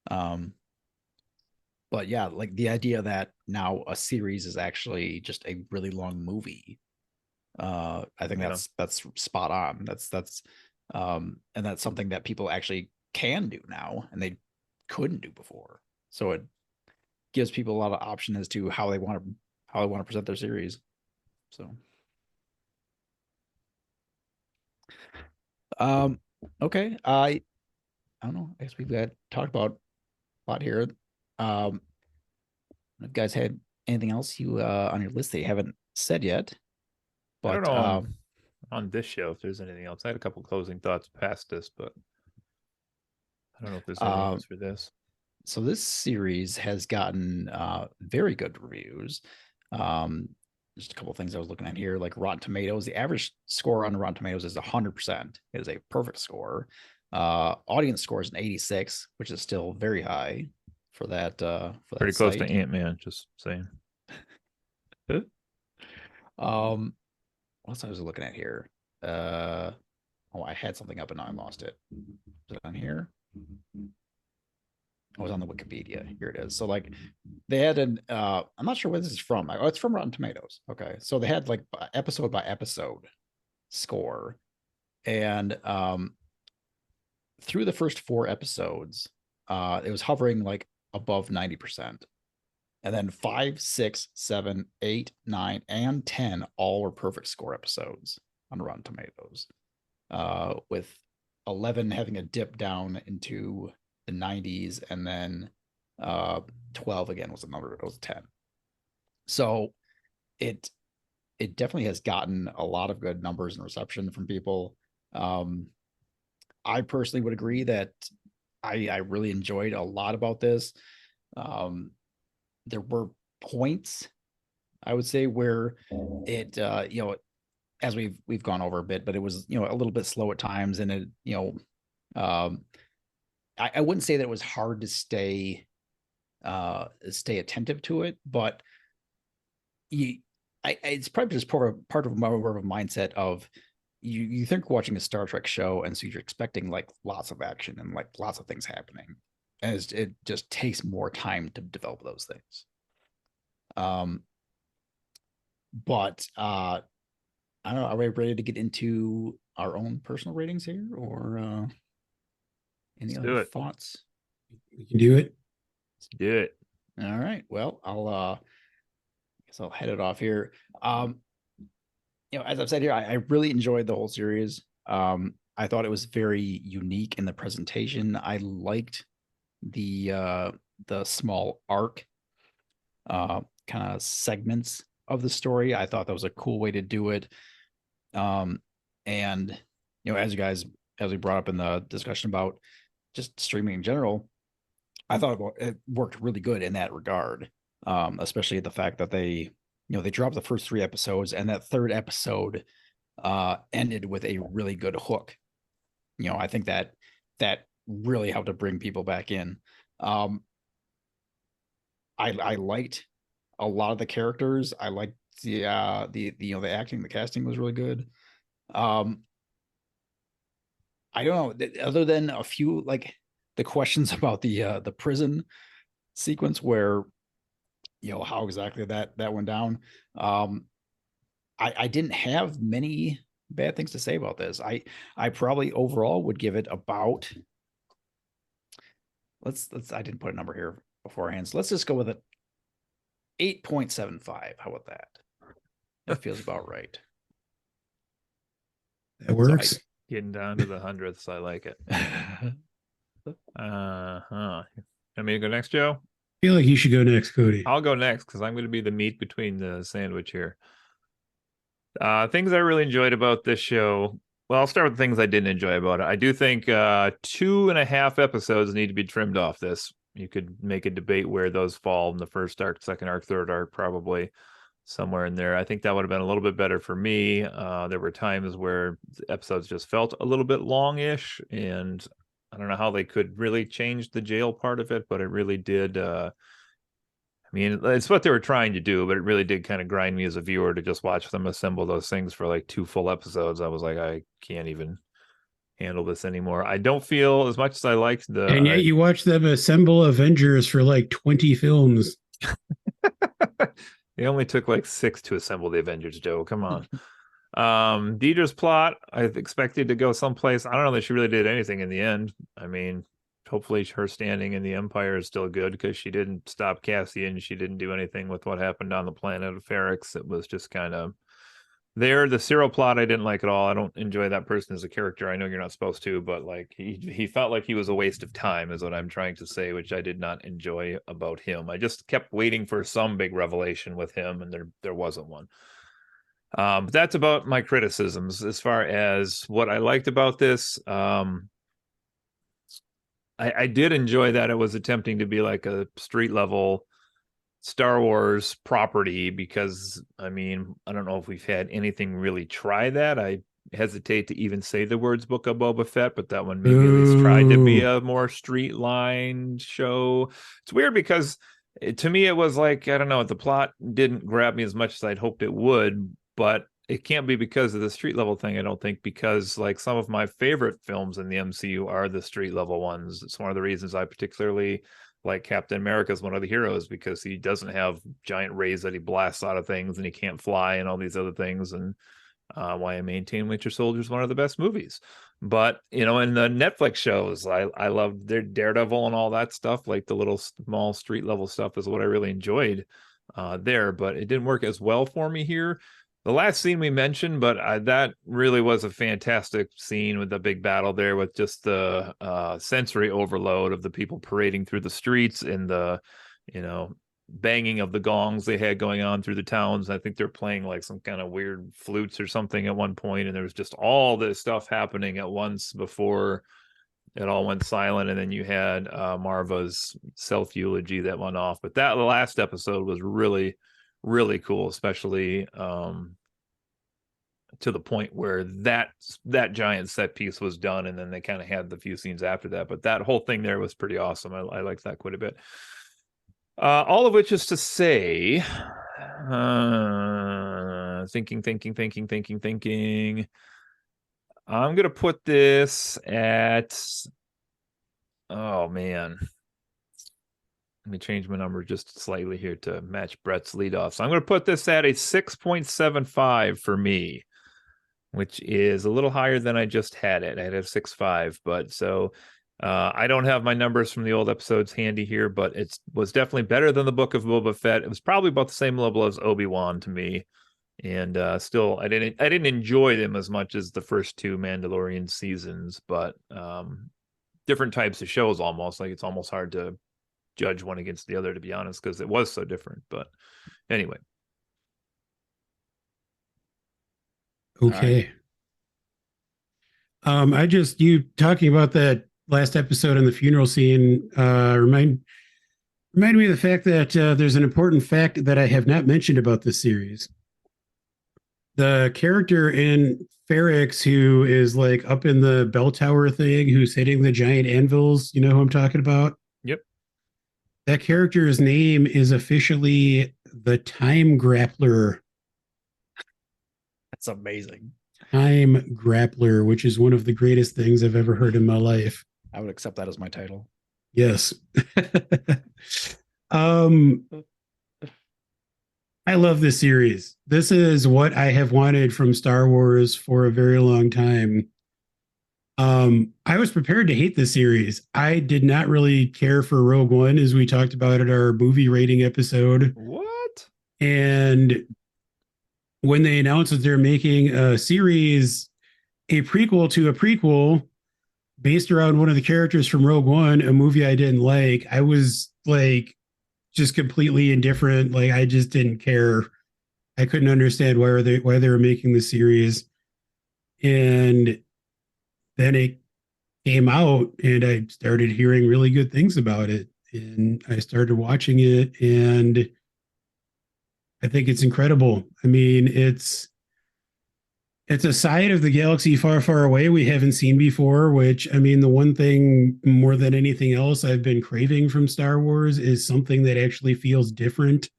S1: um but yeah, like the idea that now a series is actually just a really long movie, I think
S3: Yeah.
S1: that's spot on. And that's something that people actually can do now and they couldn't do before. So it gives people a lot of option as to how they want to present their series. So okay. I don't know. I guess we've got talked about a lot here. If you guys had anything else you on your list that you haven't said yet?
S3: I don't
S1: But
S3: know on this show if there's anything else. I had a couple closing thoughts past this, but I don't know if there's anything else for this.
S1: So this series has gotten very good reviews. Just a couple of things I was looking at here, like Rotten Tomatoes. The average score on Rotten Tomatoes is 100%. It is a perfect score. Audience score is an 86, which is still very high for that.
S3: Pretty close to Ant-Man, just saying.
S1: What else I was looking at here? I had something up and now I lost it. Is it on here? I was on the Wikipedia. Here it is. So like they had an I'm not sure where this is from. Oh, it's from Rotten Tomatoes. Okay. So they had like episode by episode score. And through the first 4 episodes, it was hovering like above 90%. And then 5, 6, 7, 8, 9, and 10 all were perfect score episodes on Rotten Tomatoes. With 11 having a dip down into the 90s, and then 12 again was another, it was 10. So it definitely has gotten a lot of good numbers and reception from people. I personally would agree that I really enjoyed a lot about this. There were points, I would say, where it as we've gone over a bit, but it was a little bit slow at times, and it I wouldn't say that it was hard to stay attentive to it, but it's probably just part of more of a mindset of you think watching a Star Trek show, and so you're expecting like lots of action and like lots of things happening, and it just takes more time to develop those things. But I don't know. Are we ready to get into our own personal ratings here, or any other thoughts?
S2: We can do it.
S3: Let's do it.
S1: All right. Well, guess I'll head it off here. As I've said here, I really enjoyed the whole series. I thought it was very unique in the presentation. I liked the small arc kind of segments of the story. I thought that was a cool way to do it. And as we brought up in the discussion about just streaming in general, I thought it worked really good in that regard. Especially the fact that they dropped the first 3 episodes, and that 3rd episode ended with a really good hook. I think that really helped to bring people back in. I liked a lot of the characters. I liked the acting, the casting was really good. I don't know, other than a few like the questions about the prison sequence where how exactly that went down. I didn't have many bad things to say about this. I probably overall would give it about, let's I didn't put a number here beforehand, so let's just go with it 8.75. How about that? That feels about right.
S2: That works.
S3: Getting down to the hundredths. I like it. Want me to go next, Joe?
S2: I feel like you should go next, Cody.
S3: I'll go next because I'm going to be the meat between the sandwich here. Things I really enjoyed about this show. Well, I'll start with the things I didn't enjoy about it. I do think 2.5 episodes need to be trimmed off this. You could make a debate where those fall in the first arc, second arc, third arc, probably somewhere in there. I think that would have been a little bit better for me. There were times where the episodes just felt a little bit long-ish, and I don't know how they could really change the jail part of it, but it really did. I mean, it's what they were trying to do, but it really did kind of grind me as a viewer to just watch them assemble those things for like 2 full episodes. I was like, I can't even handle this anymore. I don't feel as much as I liked the.
S2: And yet you watch them assemble Avengers for like 20 films.
S3: It only took like 6 to assemble the Avengers, Joe. Come on. Deidre's plot, I expected to go someplace. I don't know that she really did anything in the end. I mean, hopefully her standing in the Empire is still good because she didn't stop Cassian. She didn't do anything with what happened on the planet of Ferrix. It was just kind of there. The Cyril plot, I didn't like at all. I don't enjoy that person as a character. I know you're not supposed to, but like he felt like he was a waste of time, is what I'm trying to say, which I did not enjoy about him. I just kept waiting for some big revelation with him, and there wasn't one. But that's about my criticisms. As far as what I liked about this, I did enjoy that it was attempting to be like a street level Star Wars property, because I mean, I don't know if we've had anything really try that. I hesitate to even say the words Book of Boba Fett, but that one maybe at least tried to be a more street line show. It's weird because to me it was like, I don't know, the plot didn't grab me as much as I'd hoped it would, but it can't be because of the street level thing, I don't think, because like some of my favorite films in the MCU are the street level ones. It's one of the reasons I particularly like Captain America is one of the heroes, because he doesn't have giant rays that he blasts out of things and he can't fly and all these other things. And why I maintain Winter Soldier is one of the best movies. But, you know, in the Netflix shows, I love their Daredevil and all that stuff. Like the little small street level stuff is what I really enjoyed there, but it didn't work as well for me here. The last scene we mentioned, but that really was a fantastic scene with the big battle there, with just the sensory overload of the people parading through the streets and the, you know, banging of the gongs they had going on through the towns. I think they're playing like some kind of weird flutes or something at one point, and there was just all this stuff happening at once before it all went silent. And then you had Marva's self-eulogy that went off. But that last episode was really, really cool, especially to the point where that giant set piece was done, and then they kind of had the few scenes after that. But that whole thing there was pretty awesome. I liked that quite a bit. All of which is to say, thinking. I'm gonna put this at, oh man, let me change my number just slightly here to match Brett's leadoff. So I'm going to put this at a 6.75 for me, which is a little higher than I just had it. I had a 6.5, but so I don't have my numbers from the old episodes handy here, but it was definitely better than the Book of Boba Fett. It was probably about the same level as Obi-Wan to me, and still I didn't enjoy them as much as the first two Mandalorian seasons, but different types of shows almost. Like it's almost hard to judge one against the other, to be honest, because it was so different. But anyway.
S2: Okay. I just, you talking about that last episode and the funeral scene remind me of the fact that there's an important fact that I have not mentioned about this series. The character in Ferrix who is like up in the bell tower thing, who's hitting the giant anvils, you know who I'm talking about?
S3: Yep.
S2: That character's name is officially the Time Grappler.
S1: That's amazing.
S2: Time Grappler, which is one of the greatest things I've ever heard in my life.
S1: I would accept that as my title.
S2: Yes. I love this series. This is what I have wanted from Star Wars for a very long time. I was prepared to hate this series. I did not really care for Rogue One, as we talked about at our movie rating episode.
S3: What?
S2: And when they announced that they're making a series, a prequel to a prequel based around one of the characters from Rogue One, a movie I didn't like, I was like just completely indifferent. Like I just didn't care. I couldn't understand why they were making the series. And then it came out and I started hearing really good things about it. And I started watching it, and I think it's incredible. I mean, it's a side of the galaxy far, far away we haven't seen before, which, I mean, the one thing more than anything else I've been craving from Star Wars is something that actually feels different,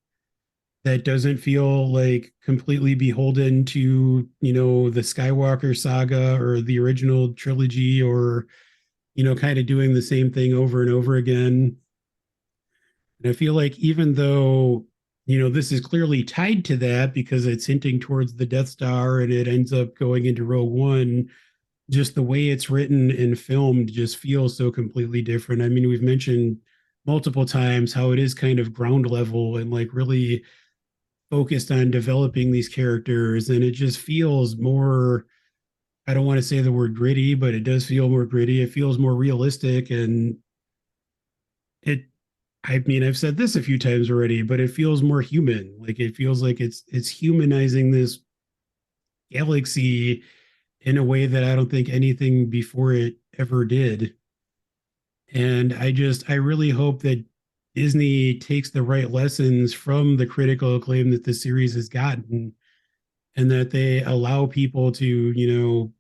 S2: that doesn't feel like completely beholden to, you know, the Skywalker saga or the original trilogy, or, you know, kind of doing the same thing over and over again. And I feel like even though this is clearly tied to that because it's hinting towards the Death Star and it ends up going into Rogue One. Just the way it's written and filmed just feels so completely different. I mean, we've mentioned multiple times how it is kind of ground level and like really focused on developing these characters, and it just feels more, I don't want to say the word gritty, but it does feel more gritty. It feels more realistic, and it I mean, I've said this a few times already, but it feels more human. Like it feels like it's humanizing this galaxy in a way that I don't think anything before it ever did. And I really hope that Disney takes the right lessons from the critical acclaim that the series has gotten, and that they allow people to,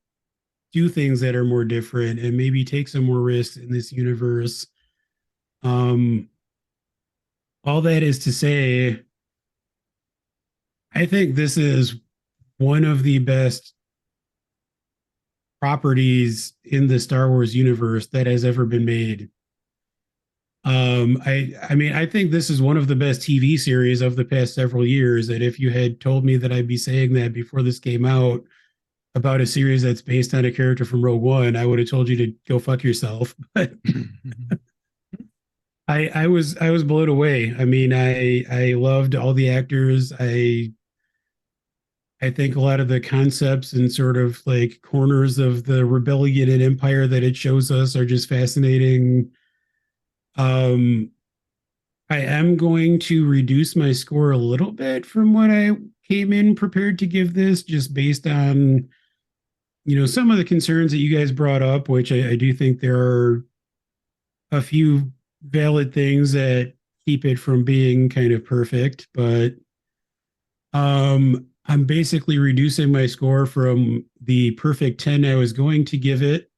S2: do things that are more different and maybe take some more risks in this universe. Um, all that is to say, I think this is one of the best properties in the Star Wars universe that has ever been made. I mean, I think this is one of the best TV series of the past several years. And if you had told me that I'd be saying that before this came out about a series that's based on a character from Rogue One, I would have told you to go fuck yourself. But I was blown away. I mean, I loved all the actors. I think a lot of the concepts and sort of like corners of the rebellion and empire that it shows us are just fascinating. Um, I am going to reduce my score a little bit from what I came in prepared to give this, just based on, some of the concerns that you guys brought up, which I do think there are a few valid things that keep it from being kind of perfect. But I'm basically reducing my score from the perfect 10 I was going to give it.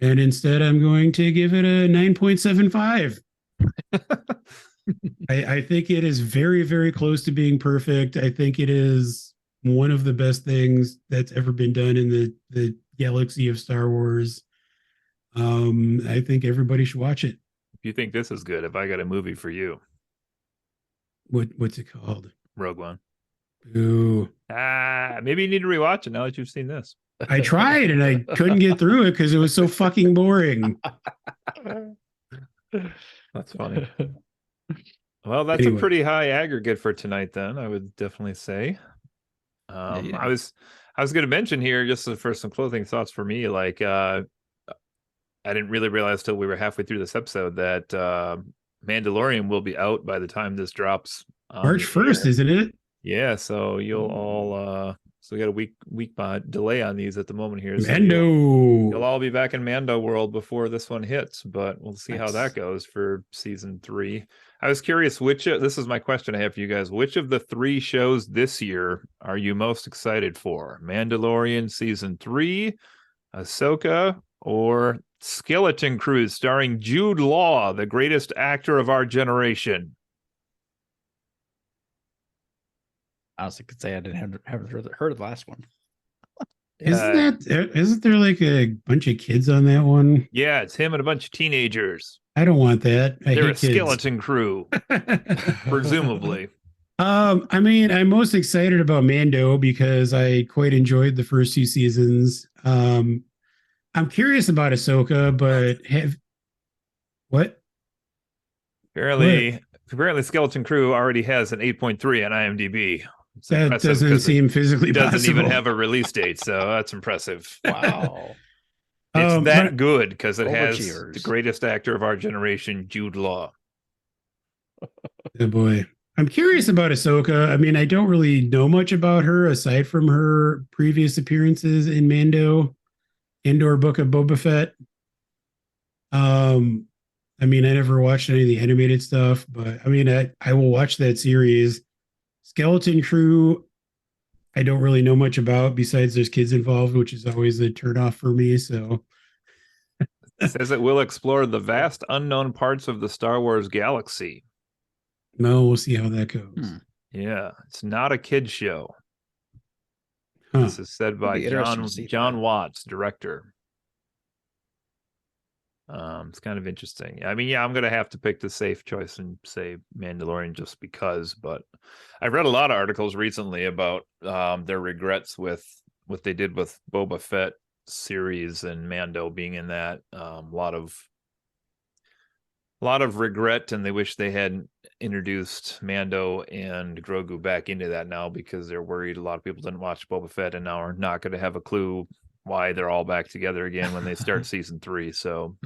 S2: And instead, I'm going to give it a 9.75. I think it is very, very close to being perfect. I think it is one of the best things that's ever been done in the galaxy of Star Wars. I think everybody should watch it.
S3: If you think this is good, if I got a movie for you,
S2: What's it called?
S3: Rogue One.
S2: Ooh.
S3: Maybe you need to rewatch it now that you've seen this.
S2: I tried and I couldn't get through it because it was so fucking boring.
S3: That's funny. Well, that's
S2: Anyway.
S3: a pretty high aggregate for tonight, then, I would definitely say.
S1: Yeah.
S3: I was going to mention here, just for some closing thoughts for me, like I didn't really realize till we were halfway through this episode that Mandalorian will be out by the time this drops on
S2: March 1st, isn't it?
S3: Yeah, so you'll all so we got a week delay on these at the moment here. So
S2: Mando.
S3: you'll all be back in Mando world before this one hits, but we'll see how that goes for season 3. I was curious this is my question I have for you guys. Which of the 3 shows this year are you most excited for? Mandalorian season 3, Ahsoka, or Skeleton Crew starring Jude Law, the greatest actor of our generation?
S1: I honestly could say I haven't heard of the last one.
S2: Isn't there like a bunch of kids on that one?
S3: Yeah, it's him and a bunch of teenagers.
S2: I don't want that.
S3: They're a
S2: hate kids.
S3: skeleton crew, presumably.
S2: I mean, I'm most excited about Mando because I quite enjoyed the first 2 seasons. I'm curious about Ahsoka, but what?
S3: Apparently, Skeleton Crew already has an 8.3 on IMDb. It's
S2: that doesn't seem physically
S3: doesn't
S2: possible.
S3: even have a release date, so that's impressive.
S1: Wow.
S3: It's that good because it has
S1: cheers.
S3: the greatest actor of our generation, Jude Law.
S2: Oh boy. I'm curious about Ahsoka. I mean, I don't really know much about her aside from her previous appearances in Mando, Andor, Book of Boba Fett. I mean, I never watched any of the animated stuff, but I mean, I will watch that series. Skeleton Crew, I don't really know much about besides there's kids involved, which is always a turnoff for me. So
S3: it says it will explore the vast unknown parts of the Star Wars galaxy.
S2: No, we'll see how that goes.
S3: Yeah, it's not a kid show.
S2: Huh.
S3: This is said by John Watts, director. It's kind of interesting. I mean, yeah, I'm gonna have to pick the safe choice and say Mandalorian just because. But I've read a lot of articles recently about their regrets with what they did with Boba Fett series and Mando being in that. A lot of regret, and they wish they hadn't introduced Mando and Grogu back into that now because they're worried a lot of people didn't watch Boba Fett and now are not going to have a clue why they're all back together again when they start season 3. So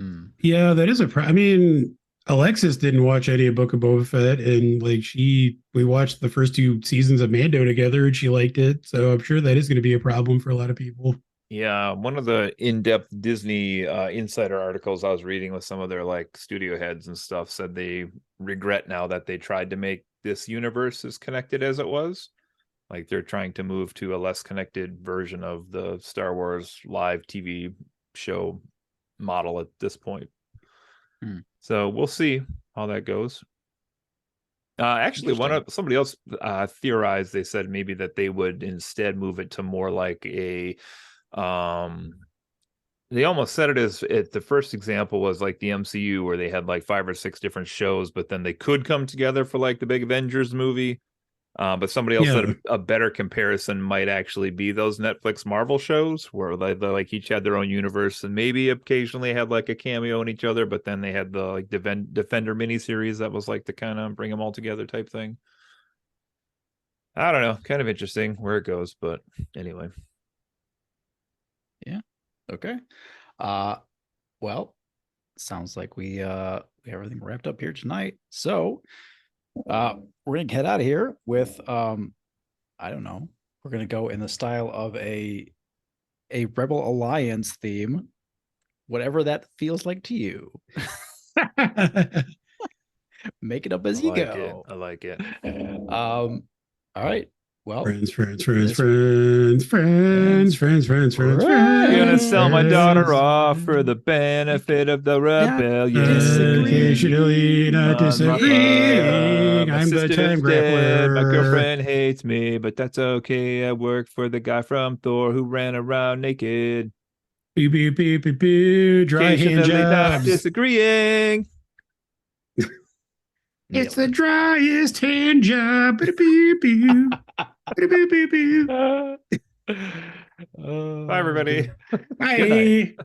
S2: Yeah, that is I mean, Alexis didn't watch any of Book of Boba Fett, and like we watched the first 2 seasons of Mando together, and she liked it. So I'm sure that is going to be a problem for a lot of people.
S3: yeah, one of the in-depth Disney insider articles I was reading with some of their like studio heads and stuff said they regret now that they tried to make this universe as connected as it was. Like they're trying to move to a less connected version of the Star Wars live TV show model at this point. So we'll see how that goes. Actually, somebody else theorized. They said maybe that they would instead move it to more like a. They almost said it as the first example was like the MCU where they had like 5 or 6 different shows, but then they could come together for like the big Avengers movie. But somebody else said a better comparison might actually be those Netflix Marvel shows where they like each had their own universe and maybe occasionally had like a cameo in each other, but then they had the like Defender miniseries that was like the kind of bring them all together type thing. I don't know, kind of interesting where it goes, but anyway.
S1: Yeah. Okay. Well, sounds like we have everything wrapped up here tonight. So we're gonna head out of here with I don't know. We're gonna go in the style of a Rebel Alliance theme, whatever that feels like to you. Make it up as you go.
S3: I like it.
S1: All right. Well,
S2: friends.
S3: Gonna sell my daughter off for the benefit of the rebellion.
S2: Occasionally not disagreeing. I'm the time grappler.
S3: My girlfriend hates me, but that's okay. I work for the guy from Thor who ran around naked.
S2: Beep, beep, beep, beep, beep. Dry hand jobs.
S3: Not disagreeing.
S2: It's the driest hand job.
S3: Bye, everybody.
S2: Bye.